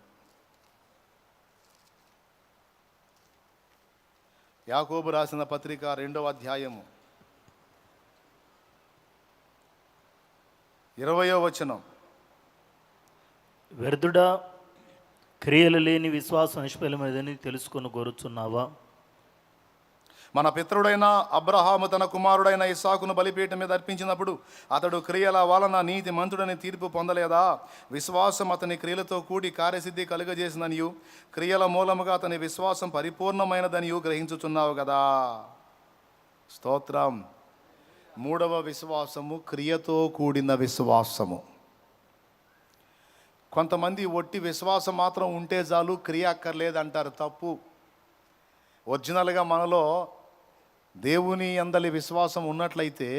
యాకోబు రాసిన పత్రిక 2వ అధ్యాయము 20వ వచనం. వ్యర్థుడా, క్రియలు లేని విశ్వాసం నిష్ఫలమైనదని తెలుసుకొని కోరుచున్నావా? మన పితరుడైన అబ్రహాము తన కుమారుడైన ఇస్సాకును బలిపీఠం మీద అర్పించినప్పుడు అతడు క్రియల వలన నీతి మంతుడని తీర్పు పొందలేదా? విశ్వాసం అతని క్రియలతో కూడి కార్యసిద్ధి కలుగజేసిందనియు, క్రియల మూలముగా అతని విశ్వాసం పరిపూర్ణమైనదనియు గ్రహించుచున్నావు కదా. స్తోత్రం. మూడవ విశ్వాసము క్రియతో కూడిన విశ్వాసము. కొంతమంది ఒట్టి విశ్వాసం మాత్రం ఉంటే చాలు, క్రియ అక్కర్లేదు అంటారు. తప్పు. ఒరిజినల్గా మనలో దేవుని యందలి విశ్వాసం ఉన్నట్లయితే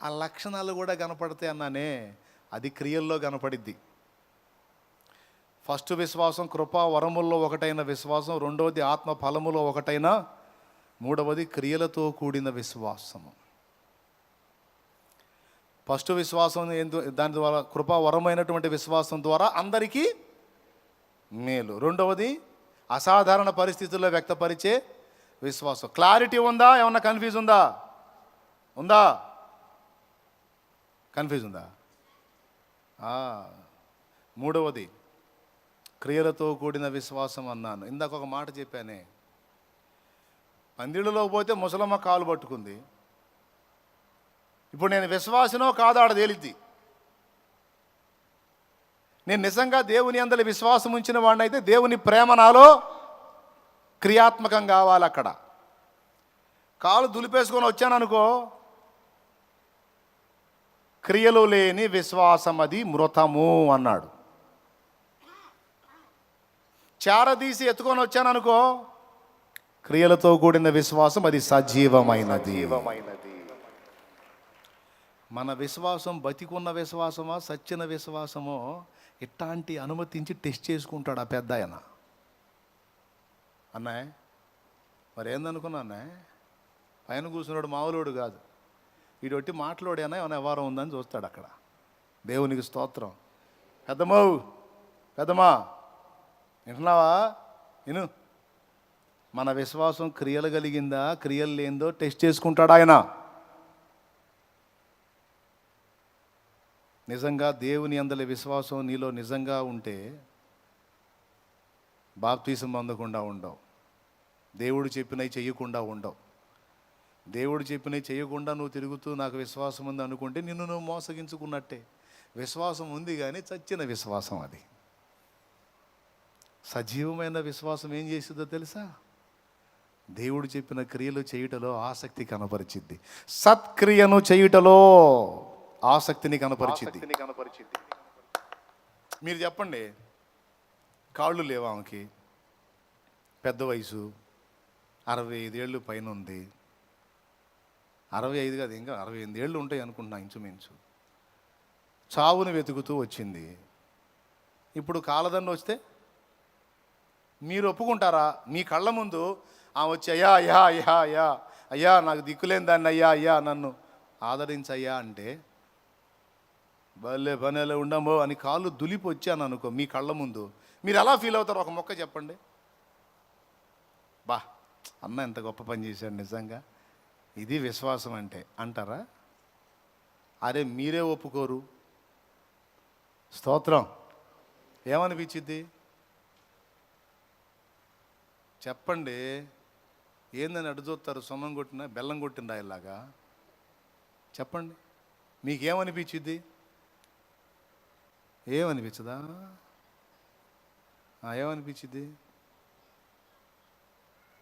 ఆ లక్షణాలు కూడా కనపడతాయి అన్నానే, అది క్రియల్లో కనపడిద్ది. ఫస్ట్ విశ్వాసం కృపా వరముల్లో ఒకటైన విశ్వాసం, రెండవది ఆత్మ ఫలములో ఒకటైన, మూడవది క్రియలతో కూడిన విశ్వాసము. ఫస్ట్ విశ్వాసం దాని ద్వారా కృపా వరమైనటువంటి విశ్వాసం ద్వారా అందరికీ మేలు. రెండవది అసాధారణ పరిస్థితుల్లో వ్యక్తపరిచే విశ్వాసం. క్లారిటీ ఉందా? ఏమన్నా కన్ఫ్యూజ్ ఉందా? ఉందా? కన్ఫ్యూజ్ ఉందా? మూడవది క్రియలతో కూడిన విశ్వాసం అన్నాను. ఇందాక ఒక మాట చెప్పానే, పందిళ్ళలో పోతే ముసలమ్మ కాలు పట్టుకుంది. ఇప్పుడు నేను విశ్వాసనో కాదో ఆడ తేలిద్ది. నేను నిజంగా దేవుని అందరి విశ్వాసం ఉంచిన వాడినైతే దేవుని ప్రేమ నాలో క్రియాత్మకం కావాలి. అక్కడ కాలు దులిపేసుకొని వచ్చాను అనుకో, క్రియలు లేని విశ్వాసం అది మృతము అన్నాడు. చారదీసి ఎత్తుకొని వచ్చాను అనుకో, క్రియలతో కూడిన విశ్వాసం అది సజీవమైనది. మన విశ్వాసం బతికున్న విశ్వాసమా సచ్చిన విశ్వాసమో ఇట్లాంటి అనుమతించి టెస్ట్ చేసుకుంటాడు ఆ పెద్ద ఆయన. అన్నాయ్ మరి ఏందనుకున్నా అన్నాయ్, పైన కూర్చున్నాడు మామూలుడు కాదు, వీడు ఒట్టి మాట్లాడేనా ఏమైనా వ్యవహారం ఉందని చూస్తాడు అక్కడ. దేవునికి స్తోత్రం. పెద్దమ్మా వింటున్నావా? విను. మన విశ్వాసం క్రియలు కలిగిందా క్రియలు లేదో టెస్ట్ చేసుకుంటాడు ఆయన. నిజంగా దేవుని అందలి విశ్వాసం నీలో నిజంగా ఉంటే బాప్తీసం పొందకుండా ఉండవు. దేవుడు చెప్పినవి చెయ్యకుండా ఉండవు. దేవుడు చెప్పినవి చేయకుండా నువ్వు తిరుగుతూ నాకు విశ్వాసం ఉంది అనుకుంటే నిన్ను నువ్వు మోసగించుకున్నట్టే. విశ్వాసం ఉంది కానీ చచ్చిన విశ్వాసం అది. సజీవమైన విశ్వాసం ఏం చేస్తుందో తెలుసా? దేవుడు చెప్పిన క్రియలు చేయుటలో ఆసక్తి కనపరిచిద్ది. సత్క్రియను చేయుటలో ఆసక్తిని కనపరిచిద్ది. మీరు చెప్పండి, కాళ్ళు లేవా ఆమెకి, పెద్ద వయసు 65 ఏళ్ళు పైన ఉంది. 65 కాదు, ఇంకా 68 ఏళ్ళు ఉంటాయి అనుకుంటున్నా ఇంచుమించు. చావును వెతుకుతూ వచ్చింది. ఇప్పుడు కాలదండ వస్తే మీరు ఒప్పుకుంటారా? మీ కళ్ళ ముందు ఆమె వచ్చి అయ్యా అయ్యా అయ్యా అయ్యా అయ్యా నాకు దిక్కులేని దాన్ని అయ్యా అయ్యా నన్ను ఆదరించయ్యా అంటే భలే పనేలా ఉండమో అని కాళ్ళు దులిపి వచ్చాను అనుకో మీ కళ్ళ ముందు, మీరు ఎలా ఫీల్ అవుతారు? ఒక మొక్క చెప్పండి. బా అన్న ఎంత గొప్ప పని చేశాడు నిజంగా, ఇది విశ్వాసం అంటే అంటారా? అరే మీరే ఒప్పుకోరు. స్తోత్రం. ఏమనిపించిద్ది చెప్పండి? ఏందని అడ్డు చూస్తారు? సొమ్మం కొట్టిన బెల్లం కొట్టిన రాయిలాగా. చెప్పండి, మీకేమనిపించిద్ది? ఏమనిపించదా? ఏమనిపించిద్ది?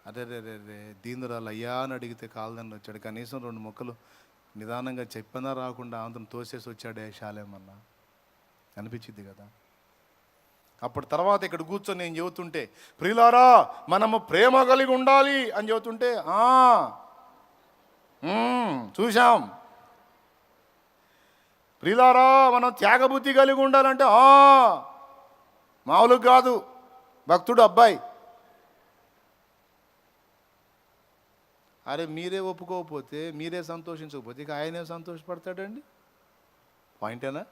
అరే రే రే రే దీనురాలు అయ్యా అని అడిగితే కాలదని వచ్చాడు, కనీసం 2 మొక్కలు నిదానంగా చెప్పినా రాకుండా ఆంధ్రం తోసేసి వచ్చాడే శాలేమన్నా అనిపించిద్ది కదా. అప్పుడు తర్వాత ఇక్కడ కూర్చొని నేను చెబుతుంటే, ప్రియులారా మనము ప్రేమ కలిగి ఉండాలి అని చెబుతుంటే చూశాం. ప్రియులారా మనం త్యాగబుద్ధి కలిగి ఉండాలంటే మామూలుగా కాదు. భక్తుడు అబ్బాయి. అరే మీరే ఒప్పుకోకపోతే, మీరే సంతోషించకపోతే ఇక ఆయనే సంతోషపడతాడండి? పాయింటేనా?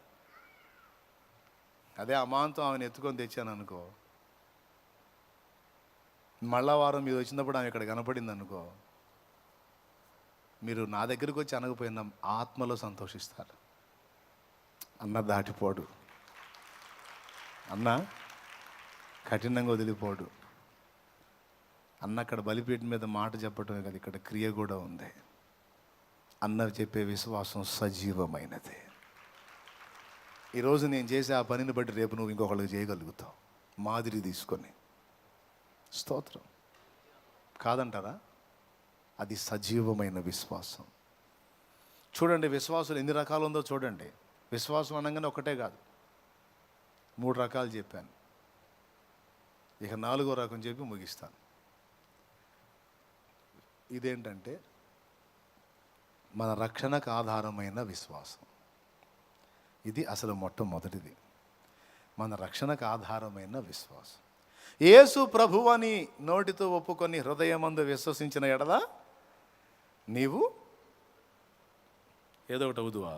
అదే అమాంతం ఆమెను ఎత్తుకొని తెచ్చాను అనుకో, మళ్ళా వారం మీరు వచ్చినప్పుడు ఆమె ఇక్కడ కనపడింది అనుకో, మీరు నా దగ్గరికి వచ్చి అనకపోయినా ఆత్మలో సంతోషిస్తారు. అన్న దాటిపోడు, అన్న కఠినంగా వదిలిపోడు. అన్న అక్కడ బలిపీఠం మీద మాట చెప్పటమే కదా, ఇక్కడ క్రియ కూడా ఉంది. అన్న చెప్పే విశ్వాసం సజీవమైనది. ఈరోజు నేను చేసే ఆ పనిని బట్టి రేపు నువ్వు ఇంకొకళ్ళకి చేయగలుగుతావు, మాదిరి తీసుకొని. స్తోత్రం. కాదంటారా? అది సజీవమైన విశ్వాసం. చూడండి విశ్వాసులు ఎన్ని రకాలు ఉందో చూడండి. విశ్వాసం అనగానే ఒకటే కాదు, 3 రకాలు చెప్పాను. ఇక 4వ రకం చెప్పి ముగిస్తాను. ఇదేంటంటే మన రక్షణకు ఆధారమైన విశ్వాసం. ఇది అసలు మొట్టమొదటిది, మన రక్షణకు ఆధారమైన విశ్వాసం. యేసు ప్రభువని నోటితో ఒప్పుకొని హృదయమందు విశ్వసించిన ఎడల నీవు ఏదో ఒకటి అవుదువా,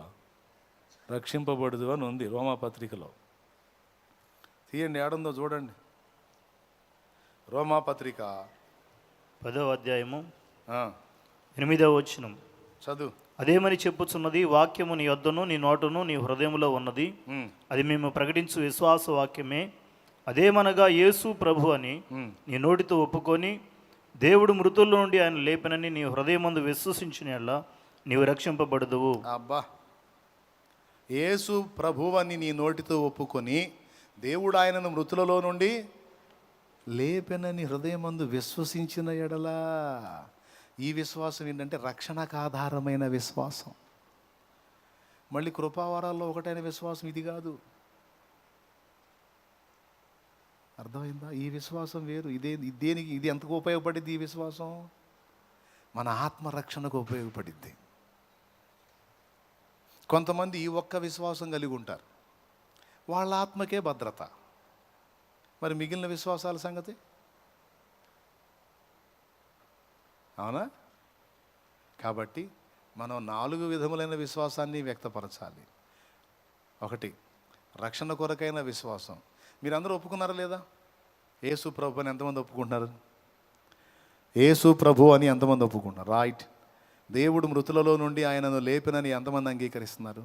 రక్షింపబడుదు అని ఉంది రోమాపత్రికలో. తీయండి, ఏడుందో చూడండి. రోమాపత్రిక 10వ అధ్యాయము ఆ, 8వ వచనం. చదువు. అదేమని చెప్పుచున్నది, వాక్యము నీ యొద్దను నీ నోటును నీ హృదయములో ఉన్నది, ఉమ్, అది మేము ప్రకటించు విశ్వాస వాక్యమే. అదేమనగా యేసు ప్రభు అని నీ నోటితో ఒప్పుకొని దేవుడు మృతుల్లో నుండి ఆయన లేపనని నీ హృదయమందు విశ్వసించిన యెడల నీవు రక్షింపబడదువు. అబ్బా, యేసు ప్రభువని నీ నోటితో ఒప్పుకొని దేవుడు ఆయనను మృతులలో నుండి లేపెనని హృదయమందు విశ్వసించిన ఎడలా. ఈ విశ్వాసం ఏంటంటే రక్షణకు ఆధారమైన విశ్వాసం. మళ్ళీ కృపావరాల్లో ఒకటైన విశ్వాసం ఇది కాదు. అర్థమైందా? ఈ విశ్వాసం వేరు. దేనికి ఇది ఎంతకు ఉపయోగపడింది? ఈ విశ్వాసం మన ఆత్మరక్షణకు ఉపయోగపడింది. కొంతమంది ఈ ఒక్క విశ్వాసం కలిగి ఉంటారు, వాళ్ళ ఆత్మకే భద్రత. మరి మిగిలిన విశ్వాసాల సంగతి? అవునా? కాబట్టి మనం 4 విధములైన విశ్వాసాన్ని వ్యక్తపరచాలి. 1, రక్షణ కొరకైన విశ్వాసం. మీరందరూ ఒప్పుకున్నారా లేదా? యేసు ప్రభు అని ఎంతమంది ఒప్పుకుంటున్నారు? యేసు ప్రభు అని ఎంతమంది ఒప్పుకుంటున్నారు? రైట్. దేవుడు మృతులలో నుండి ఆయనను లేపినని ఎంతమంది అంగీకరిస్తున్నారు?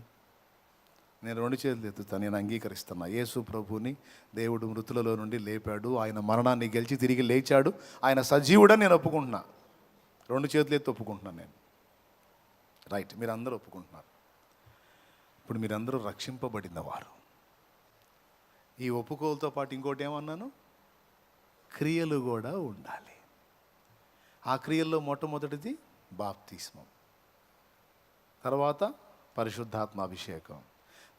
నేను 2 చేతులు ఎత్తుతాను, నేను అంగీకరిస్తున్నా. యేసు ప్రభుని దేవుడు మృతులలో నుండి లేపాడు, ఆయన మరణాన్ని గెలిచి తిరిగి లేచాడు, ఆయన సజీవుడని నేను ఒప్పుకుంటున్నా. 2 చేతులు ఎత్తి ఒప్పుకుంటున్నాను నేను. రైట్, మీరందరూ ఒప్పుకుంటున్నారు. ఇప్పుడు మీరందరూ రక్షింపబడిన వారు. ఈ ఒప్పుకోలతో పాటు ఇంకోటి ఏమన్నాను? క్రియలు కూడా ఉండాలి. ఆ క్రియల్లో మొట్టమొదటిది బాప్తిస్మం, తర్వాత పరిశుద్ధాత్మ అభిషేకం,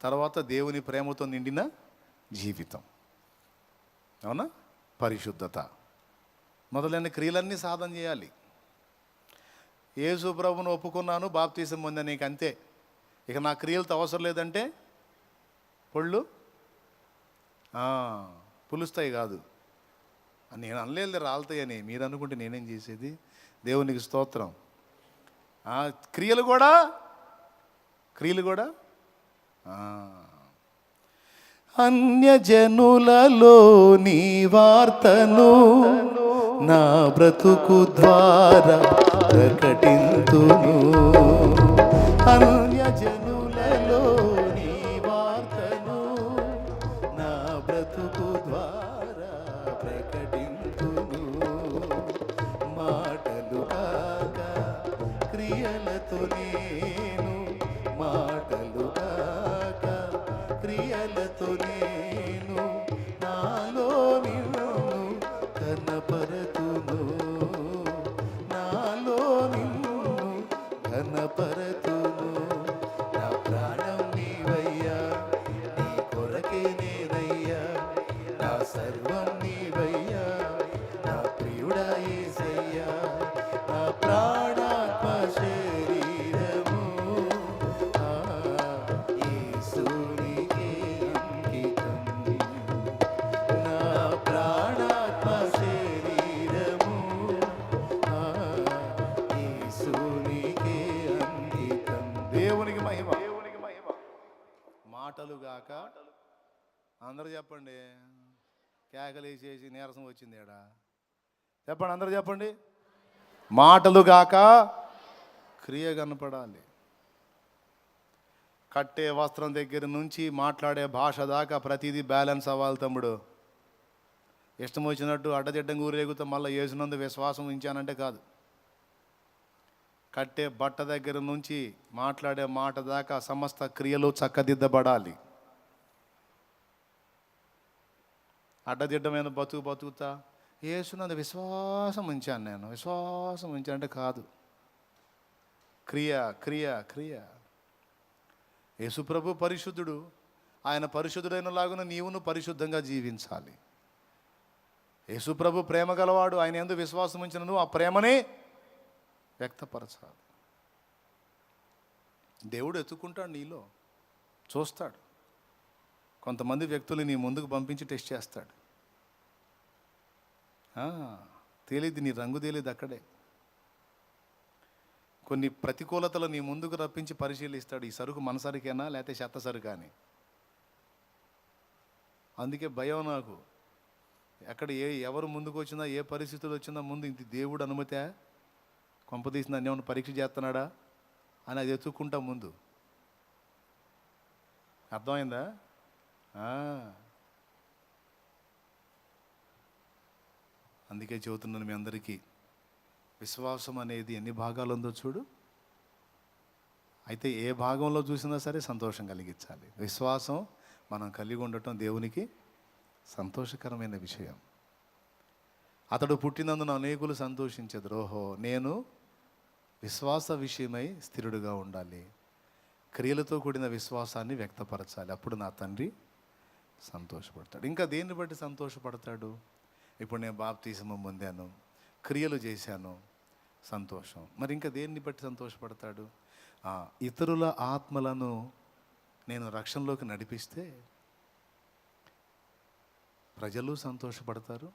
తర్వాత దేవుని ప్రేమతో నిండిన జీవితం, అవునా, పరిశుద్ధత మొదలైన క్రియలన్నీ సాధన చేయాలి. యేసు ప్రభువును ఒప్పుకున్నాను, బాప్తిసం పొందాను, నీకు అంతే, ఇక నా క్రియలతో అవసరం లేదంటే పళ్ళు పులుస్తాయి కాదు. నేను అనలేదు రాలుతాయని. మీరు అనుకుంటే నేనేం చేసేది? దేవునికి స్తోత్రం. క్రియలు కూడా అన్యజనులలో నీ వార్తను నా బ్రతుకు ద్వారా ప్రకటింతును. అన్యజనులలో నీ వార్తను నా బ్రతుకు ద్వారా ప్రకటింతును. మాటలు కాక క్రియలతో నేను, మాటలు కాక క్రియలతో నేను నాలో నిన్ను కనపరతును, నాలో నిన్ను కనపరతును. నా ప్రాణం నీవయ్యా, నీ కొరకే నేనయ్యా, నా సర్వం నీవయ్యా, నా ప్రియుడా యేసయ్యా. నా ప్రాణాత్మ శరీరము యేసునికే అంకితం. నా ప్రాణాత్మ శరీరము యేసునికే అంకితం. దేవునికి మహిమ. మాటలుగాక అందరూ చెప్పండి. కేకలేసేసి నీరసం వచ్చింది ఏడా? చెప్పండి, అందరూ చెప్పండి. మాటలుగాక క్రియ కనపడాలి. కట్టే వస్త్రం దగ్గర నుంచి మాట్లాడే భాష దాకా ప్రతిదీ బ్యాలెన్స్ అవ్వాలి తమ్ముడు. ఇష్టం వచ్చినట్టు అడ్డదిడ్డం ఊరేగుతా మళ్ళీ యేసునందు విశ్వాసం ఉంచానంటే కాదు. కట్టే బట్ట దగ్గర నుంచి మాట్లాడే మాట దాకా సమస్త క్రియలు చక్కదిద్దబడాలి. అడ్డదిడ్డమైన బతుకుతా యేసునందు విశ్వాసం ఉంచాను, నేను విశ్వాసం ఉంచానంటే కాదు. క్రియ క్రియ క్రియ యేసుప్రభు పరిశుద్ధుడు. ఆయన పరిశుద్ధుడైనలాగున నీవును పరిశుద్ధంగా జీవించాలి. యేసుప్రభు ప్రేమ గలవాడు. ఆయన యందు విశ్వాసం ఉంచిన నువ్వు ఆ ప్రేమనే వ్యక్తపరచాలి. దేవుడు ఎత్తుకుంటాడు, నీలో చూస్తాడు. కొంతమంది వ్యక్తులు నీ ముందుకు పంపించి టెస్ట్ చేస్తాడు. తేలిది, నీ రంగు తేలిది అక్కడే. కొన్ని ప్రతికూలతలు నీ ముందుకు రప్పించి పరిశీలిస్తాడు. ఈ సరుకు మన సరుకేనా లేకపోతే చెత్త సరుకా అని. అందుకే భయం నాకు. ఎక్కడ ఎవరు ముందుకు వచ్చినా, ఏ పరిస్థితులు వచ్చినా ముందు ఇది దేవుడు అనుమతే, కొంపదీసి నన్ను ఏమైనా పరీక్ష చేస్తున్నాడా అని అది ఎత్తుక్కుంటా ముందు. అర్థమైందా? అందుకే చెబుతున్నాను మీ అందరికీ, విశ్వాసం అనేది ఎన్ని భాగాలు ఉందో చూడు. అయితే ఏ భాగంలో చూసినా సరే సంతోషం కలిగించాలి. విశ్వాసం మనం కలిగి ఉండటం దేవునికి సంతోషకరమైన విషయం. అతడు పుట్టినందున అనేకులు సంతోషించెదరు. ఓహో, నేను విశ్వాస విషయమై స్థిరుడుగా ఉండాలి, క్రియలతో కూడిన విశ్వాసాన్ని వ్యక్తపరచాలి. అప్పుడు నా తండ్రి సంతోషపడతాడు. ఇంకా దేన్ని బట్టి సంతోషపడతాడు? ఇప్పుడు నేను బాప్తిస్మం పొందాను, క్రియలు చేశాను, సంతోషం. మరి ఇంకా దేన్ని బట్టి సంతోషపడతాడు? ఇతరుల ఆత్మలను నేను రక్షణలోకి నడిపిస్తే ప్రజలు సంతోషపడతారు,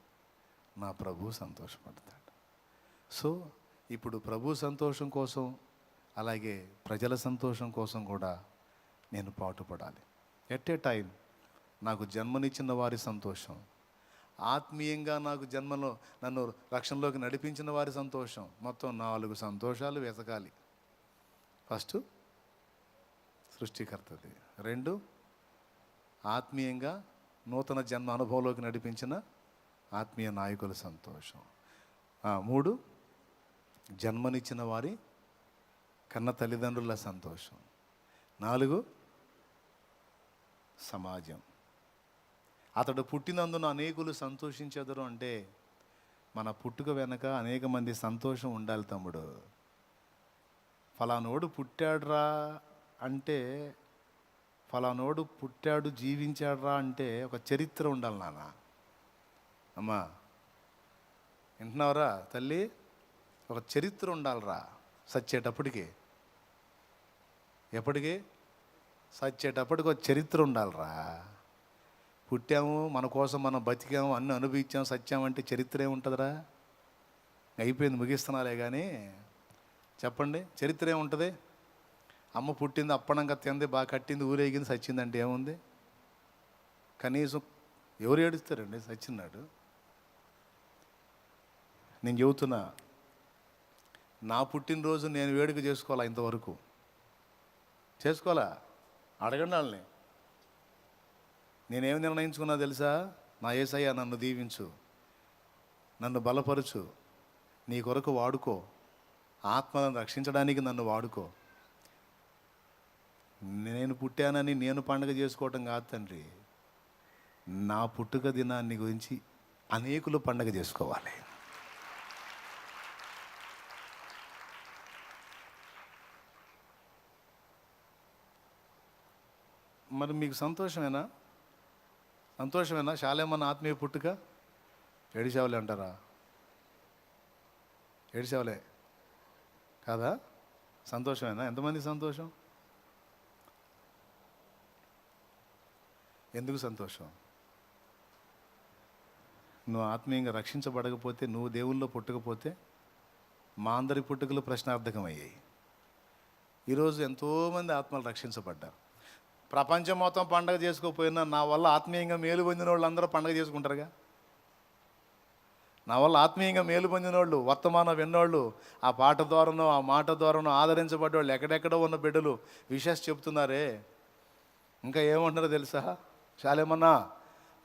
నా ప్రభు సంతోషపడతాడు. సో ఇప్పుడు ప్రభు సంతోషం కోసం, అలాగే ప్రజల సంతోషం కోసం కూడా నేను పాటుపడాలి. ఎట్ ఏ టైం నాకు జన్మనిచ్చిన వారి సంతోషం, ఆత్మీయంగా నాకు జన్మలో నన్ను రక్షణలోకి నడిపించిన వారి సంతోషం, మొత్తం 4 సంతోషాలు వెతకాలి. ఫస్ట్ సృష్టికర్తది, 2 ఆత్మీయంగా నూతన జన్మ అనుభవంలోకి నడిపించిన ఆత్మీయ నాయకుల సంతోషం, 3 జన్మనిచ్చిన వారి కన్న తల్లిదండ్రుల సంతోషం, 4 సమాజం. అతడు పుట్టినందున అనేకులు సంతోషించెదరు అంటే మన పుట్టుక వెనక అనేక మంది సంతోషం ఉండాలి తమ్ముడు. ఫలానోడు పుట్టాడురా అంటే, ఫలానోడు పుట్టాడు జీవించాడురా అంటే ఒక చరిత్ర ఉండాలి నాన్న. అమ్మా వింటున్నావురా తల్లి? ఒక చరిత్ర ఉండాలిరా సచ్చేటప్పటికి. ఎప్పటికీ? సచ్చేటప్పటికి ఒక చరిత్ర ఉండాలిరా. పుట్టాము, మన కోసం మనం బతికాము, అన్నీ అనుభవించాము, సత్యామంటే చరిత్ర ఏముంటుందిరా? అయిపోయింది, ముగిస్తున్నాలే కానీ చెప్పండి, చరిత్ర ఏముంటుంది? అమ్మ పుట్టింది, అప్పనంగా తింది, బాగా కట్టింది, ఊరేగింది, సచ్చిందంటే ఏముంది? కనీసం ఎవరు ఏడుస్తారండి సచ్చిన్నాడు? నేను చెబుతున్నా, నా పుట్టినరోజు నేను వేడుక చేసుకోవాలా? ఇంతవరకు చేసుకోవాలా? అడగండి వాళ్ళని. నేనేమి నిర్ణయించుకున్నా తెలుసా? నా యేసయ్య నన్ను దీవించు, నన్ను బలపరుచు, నీ కొరకు వాడుకో, ఆత్మలను రక్షించడానికి నన్ను వాడుకో. నేను పుట్టానని నేను పండుగ చేసుకోవటం కాదు తండ్రి, నా పుట్టుక దినాన్ని గురించి అనేకులు పండుగ చేసుకోవాలి. మరి మీకు సంతోషమేనా? సంతోషమేనా? శాలేమన్న ఆత్మీయ పుట్టుక ఏడిసేవలే అంటారా? ఏడిసేవలే కాదా? సంతోషమేనా? ఎంతమంది సంతోషం? ఎందుకు సంతోషం? నువ్వు ఆత్మీయంగా రక్షించబడకపోతే, నువ్వు దేవుల్లో పుట్టకపోతే మా అందరి పుట్టుకలు ప్రశ్నార్థకమయ్యాయి. ఈరోజు ఎంతోమంది ఆత్మలు రక్షించబడ్డారు. ప్రపంచం మొత్తం పండగ చేసుకోకపోయినా నా వల్ల ఆత్మీయంగా మేలు పొందిన వాళ్ళు అందరూ పండగ చేసుకుంటారుగా. నా వల్ల ఆత్మీయంగా మేలు పొందిన వాళ్ళు, వర్తమానం విన్నోళ్ళు, ఆ పాట ద్వారానో ఆ మాట ద్వారానో ఆదరించబడ్డవాళ్ళు, ఎక్కడెక్కడో ఉన్న బిడ్డలు విషెస్ చెప్తున్నారే. ఇంకా ఏమంటున్నారో తెలుసా? శాలేమన్నా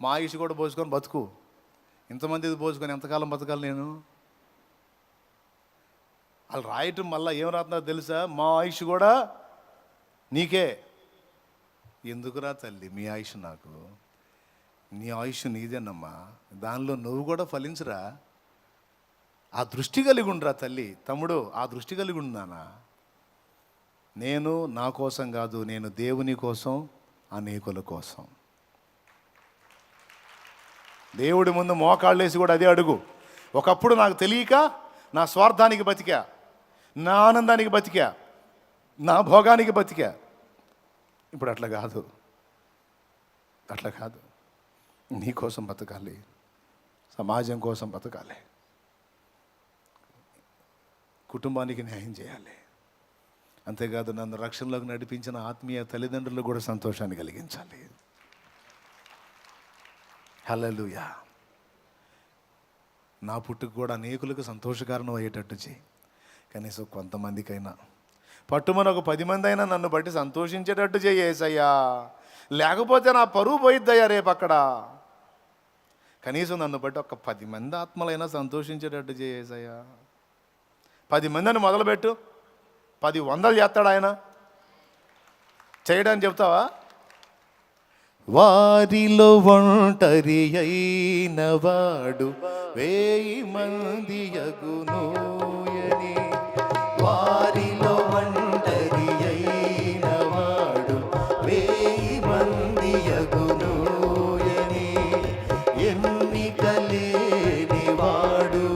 మా ఆయుష్ కూడా పోసుకొని బతుకు, ఇంతమంది ఇది పోసుకొని ఎంతకాలం బతకాలి నేను? వాళ్ళు రాయటం మళ్ళీ ఏం రాస్తున్నారో తెలుసా? మా ఆయుష్ కూడా నీకే. ఎందుకురా తల్లి మీ ఆయుష్ నాకు? నీ ఆయుష్ నీదేనమ్మా, దానిలో నువ్వు కూడా ఫలించురా. ఆ దృష్టి కలిగి ఉండరా తల్లి, తమ్ముడు, ఆ దృష్టి కలిగి ఉందానా? నేను నా కోసం కాదు, నేను దేవుని కోసం, అనేకుల కోసం. దేవుడి ముందు మోకాళ్ళేసి కూడా అదే అడుగు. ఒకప్పుడు నాకు తెలియక నా స్వార్థానికి బతికా, నా ఆనందానికి బతికా, నా భోగానికి బతికా. ఇప్పుడు అట్లా కాదు, అట్లా కాదు. నీ కోసం బతకాలి, సమాజం కోసం బతకాలి, కుటుంబానికి న్యాయం చేయాలి. అంతేకాదు నన్ను రక్షణలోకి నడిపించిన ఆత్మీయ తల్లిదండ్రులకు కూడా సంతోషాన్ని కలిగించాలి. హల్లెలూయా. నా పుట్టుకు కూడా అనేకులకు సంతోషకారణం అయ్యేటట్టు చేయి. కనీసం కొంతమందికైనా, పట్టుమని ఒక 10 మంది అయినా నన్ను బట్టి సంతోషించేటట్టు చేయి యేసయ్యా. లేకపోతే నా పరువు పోయిద్దయ్యా రేపు అక్కడ. కనీసం నన్ను బట్టి ఒక 10 మంది ఆత్మలైనా సంతోషించేటట్టు చేయి యేసయ్యా. 10 మందిని మొదలుపెట్టు, 10 వందలు చేస్తాడు ఆయన. చేయడానికి చెప్తావా? వారిలో ఒంటరి అయిన వాడు 1000 మంది యగునోయని. వారిలో ఒంటరి అయిన వాడు 1000 మంది యగునోయని. ఎన్నికలేని వాడు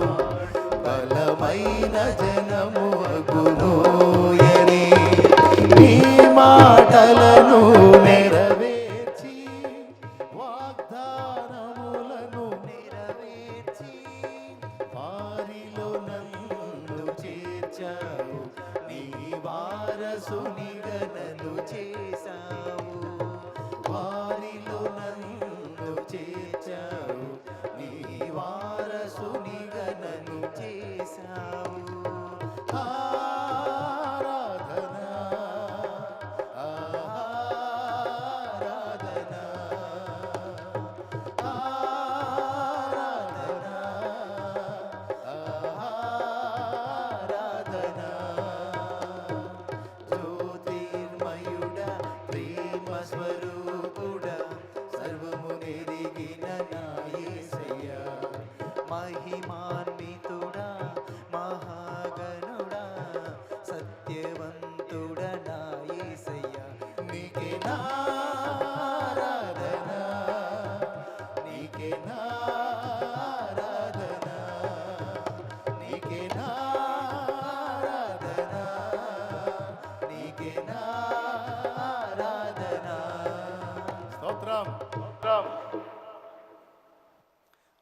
బలమైన జనము అగునోయని. నీ మాటలను నెరవేర్చి, వాగ్దానములను నెరవేర్చి, వారిలో నన్ను చేర్చావు. నీ వారసునిగా నన్ను చేశావు. వారిలో నన్ను చేర్చావు. నీ వారసునిగా నన్ను చేశావు. ఆరాధనా, ఆరాధనా, ఆరాధనా, ఆరాధనా. జ్యోతిర్మయుడా, ప్రేమ స్వరూపుడా, సర్వము నెరిగిన నా యేసయ్యా. మహిమాన్వితుడా, మహాగణుడా, సత్యవంతుడా నా యేసయ్యా. నీకే నా ఆరాధన, నీకే నా ఆరాధన, నీకే నా ఆరాధన, నీకే నా ఆరాధన. స్తోత్రం.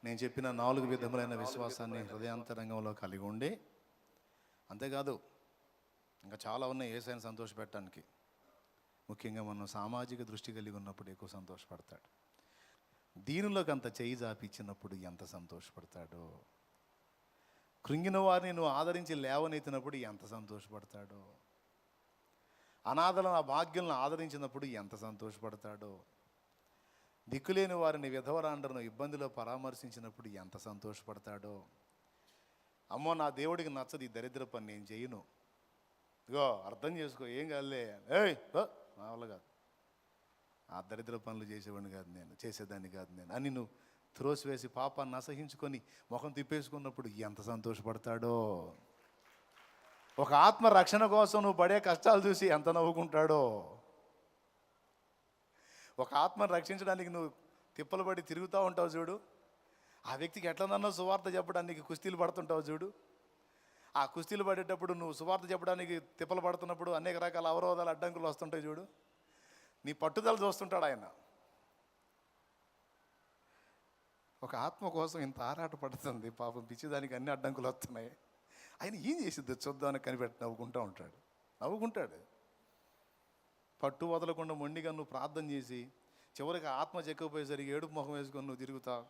నేను చెప్పిన 4 విధములైన విశ్వాసాన్ని హృదయాంతరంగంలో కలిగి ఉండి, అంతేకాదు ఇంకా చాలా ఉన్నాయి యేసయ్యను సంతోషపెట్టడానికి. ముఖ్యంగా మనం సామాజిక దృష్టి కలిగి ఉన్నప్పుడు ఎక్కువ సంతోషపడతాడు. దీనిలోకి అంత చేయి జాపిచ్చినప్పుడు ఎంత సంతోషపడతాడో. కృంగిన వారిని నువ్వు ఆదరించి లేవనెత్తినప్పుడు ఎంత సంతోషపడతాడో. అనాథలను, ఆ భాగ్యులను ఆదరించినప్పుడు ఎంత సంతోషపడతాడో. దిక్కులేని వారిని, విధవరాండ్రను ఇబ్బందిలో పరామర్శించినప్పుడు ఎంత సంతోషపడతాడో. అమ్మో నా దేవుడికి నచ్చదు ఈ దరిద్ర పని, నేను చేయను. ఇగో అర్థం చేసుకో, ఏం కాదులే, ఏయ్ నా వల్ల కాదు, ఆ దరిద్ర పనులు చేసేవాడిని కాదు నేను, చేసేదాన్ని కాదు నేను అని నువ్వు త్రోసివేసి పాపాన్ని అసహించుకొని ముఖం తిప్పేసుకున్నప్పుడు ఎంత సంతోషపడతాడో. ఒక ఆత్మ రక్షణ కోసం నువ్వు పడే కష్టాలు చూసి ఎంత నవ్వుకుంటాడో. ఒక ఆత్మను రక్షించడానికి నువ్వు తిప్పలు పడి తిరుగుతూ ఉంటావు చూడు, ఆ వ్యక్తికి ఎట్లనన్నా సువార్త చెప్పడానికి కుస్తీలు పడుతుంటావు చూడు. ఆ కుస్తీలు పడేటప్పుడు నువ్వు సువార్త చెప్పడానికి తిప్పలు పడుతున్నప్పుడు అనేక రకాల అవరోధాలు, అడ్డంకులు వస్తుంటాయి చూడు. నీ పట్టుదల చూస్తుంటాడు ఆయన. ఒక ఆత్మ కోసం ఇంత ఆరాట పడుతుంది పాపం, పిచ్చిదానికి అన్ని అడ్డంకులు వస్తున్నాయి. ఆయన ఏం చేసిద్ది చూద్దామని కనిపెట్టి నవ్వుకుంటాడు. పట్టు వదలకుండా మొండిగా నువ్వు ప్రార్థన చేసి చివరికి ఆత్మ చెక్కకపోయేసరికి ఏడుపు ముఖం వేసుకొని నువ్వు తిరుగుతావు,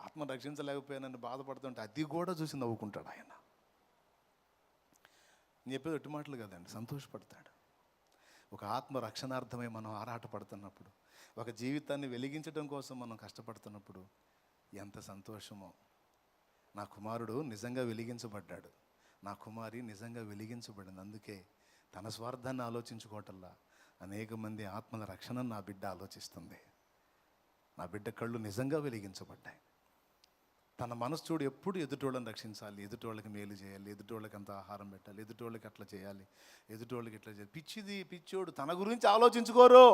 ఆత్మ రక్షించలేకపోయానని బాధపడుతుంటే అది కూడా చూసి నవ్వుకుంటాడు ఆయన. నేను చెప్పేది ఒట్టి మాటలు కదండి, సంతోషపడతాడు. ఒక ఆత్మ రక్షణార్థమై మనం ఆరాటపడుతున్నప్పుడు, ఒక జీవితాన్ని వెలిగించడం కోసం మనం కష్టపడుతున్నప్పుడు ఎంత సంతోషమో. నా కుమారుడు నిజంగా వెలిగించబడ్డాడు, నా కుమారి నిజంగా వెలిగించబడింది. అందుకే తన స్వార్థాన్ని ఆలోచించుకోవటల్లా అనేక మంది ఆత్మల రక్షణను నా బిడ్డ ఆలోచిస్తుంది. నా బిడ్డ కళ్ళు నిజంగా వెలిగించబడ్డాయి. తన మనసు చూడు ఎప్పుడు ఎదుటోళ్ళని రక్షించాలి, ఎదుటోళ్ళకి మేలు చేయాలి, ఎదుటోళ్ళకి అంత ఆహారం పెట్టాలి, ఎదుటోళ్ళకి అట్లా చేయాలి, ఎదుటోళ్ళకి ఇట్లా చేయాలి. పిచ్చోడు తన గురించి ఆలోచించుకోరు.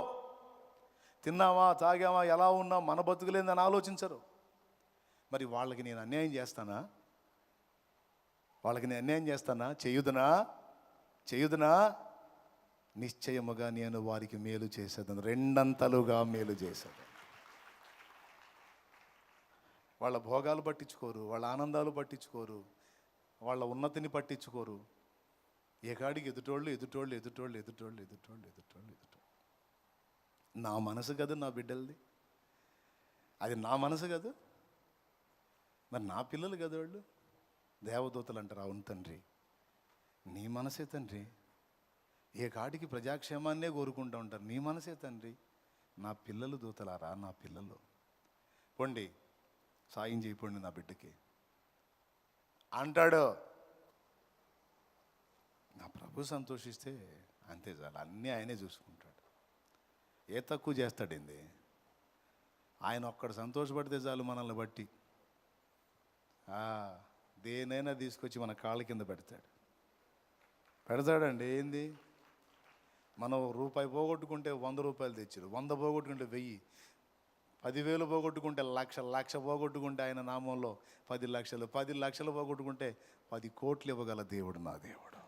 తిన్నామా, తాగామా, ఎలా ఉన్నాం, మన బతుకులేదని ఆలోచించరు. మరి వాళ్ళకి నేను అన్యాయం చేస్తానా? వాళ్ళకి నేను అన్యాయం చేస్తానా? చేయుదునా? నిశ్చయముగా నేను వారికి మేలు చేసేదాన్ని, రెండంతలుగా మేలు చేసేదాన్ని. వాళ్ళ భోగాలు పట్టించుకోరు, వాళ్ళ ఆనందాలు పట్టించుకోరు, వాళ్ళ ఉన్నతిని పట్టించుకోరు. ఏకాడికి ఎదుటోళ్ళు. నా మనసు కదా నా బిడ్డలది, అది నా మనసు కదా. మరి నా పిల్లలు కదా వాళ్ళు. దేవదూతలు అంటారు, అవును తండ్రి, నీ మనసే తండ్రి. ఏ కాడికి ప్రజాక్షేమాన్నే కోరుకుంటూ ఉంటారు, నీ మనసే తండ్రి. నా పిల్లలు దూతలారా, నా పిల్లలు పొండి, సాయం చేయకండి నా బిడ్డకి అంటాడు. నా ప్రభు సంతోషిస్తే అంతే చాలు, అన్నీ ఆయనే చూసుకుంటాడు. ఏ తక్కువ చేస్తాడండి ఆయన. ఒక్కడు సంతోషపడితే చాలు మనల్ని బట్టి. దేనైనా తీసుకొచ్చి మన కాళ్ళ కింద పెడతాడండి. ఏంది, మనం రూపాయి పోగొట్టుకుంటే 100 రూపాయలు తెచ్చారు, 100 పోగొట్టుకుంటే 1000, 10,000 పోగొట్టుకుంటే లక్ష పోగొట్టుకుంటే ఆయన నామంలో 10 లక్షలు, 10 లక్షలు పోగొట్టుకుంటే 10 కోట్లు ఇవ్వగల దేవుడు నా దేవుడు.